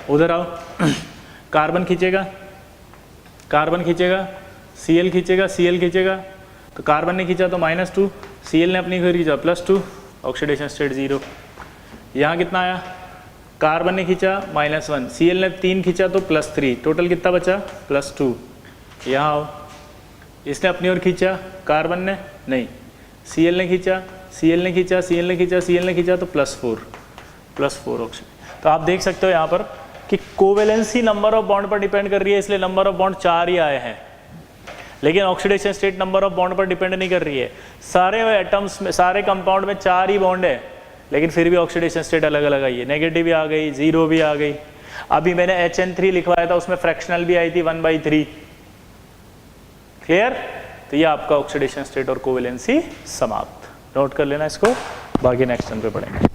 उधर आओ, कार्बन खींचेगा, कार्बन खींचेगा, Cl खींचेगा, Cl खींचेगा, तो कार्बन ने खींचा तो -2, Cl ने अपनी खींचा +2, ऑक्सीडेशन स्टेट 0। यहाँ कितना आया? कार्बन ने खींचा -1, Cl ने 3 खींचा तो +3, टोटल कितना बचा? +2। यहाँ आओ, इसने अपनी ओर खींचा, कार्बन ने नहीं, Cl ने खींचा, Cl ने खींचा, Cl ने खींचा, Cl ने खींचा तो +4 ऑक्सीजन। तो आप देख सकते हो यहाँ पर कि कोवैलेंसी नंबर ऑफ बॉन्ड पर डिपेंड कर रही है, इसलिए नंबर ऑफ बॉन्ड 4 ही आए हैं, लेकिन oxidation state number of bond पर डिपेंड नहीं कर रही है। सारे एटम्स में, सारे कंपाउंड में 4 ही बॉन्ड है, लेकिन फिर भी ऑक्सीडेशन स्टेट अलग अलग आई है। नेगेटिव भी आ गई, 0 भी आ गई। अभी मैंने HN3 लिखवाया था, उसमें फ्रैक्शनल भी आई थी 1/3। क्लियर? तो ये आपका ऑक्सीडेशन स्टेट और कोवैलेंसी समाप्त। नोट कर लेना इसको, बाकी नेक्स्ट टर्म पे पढ़ेंगे।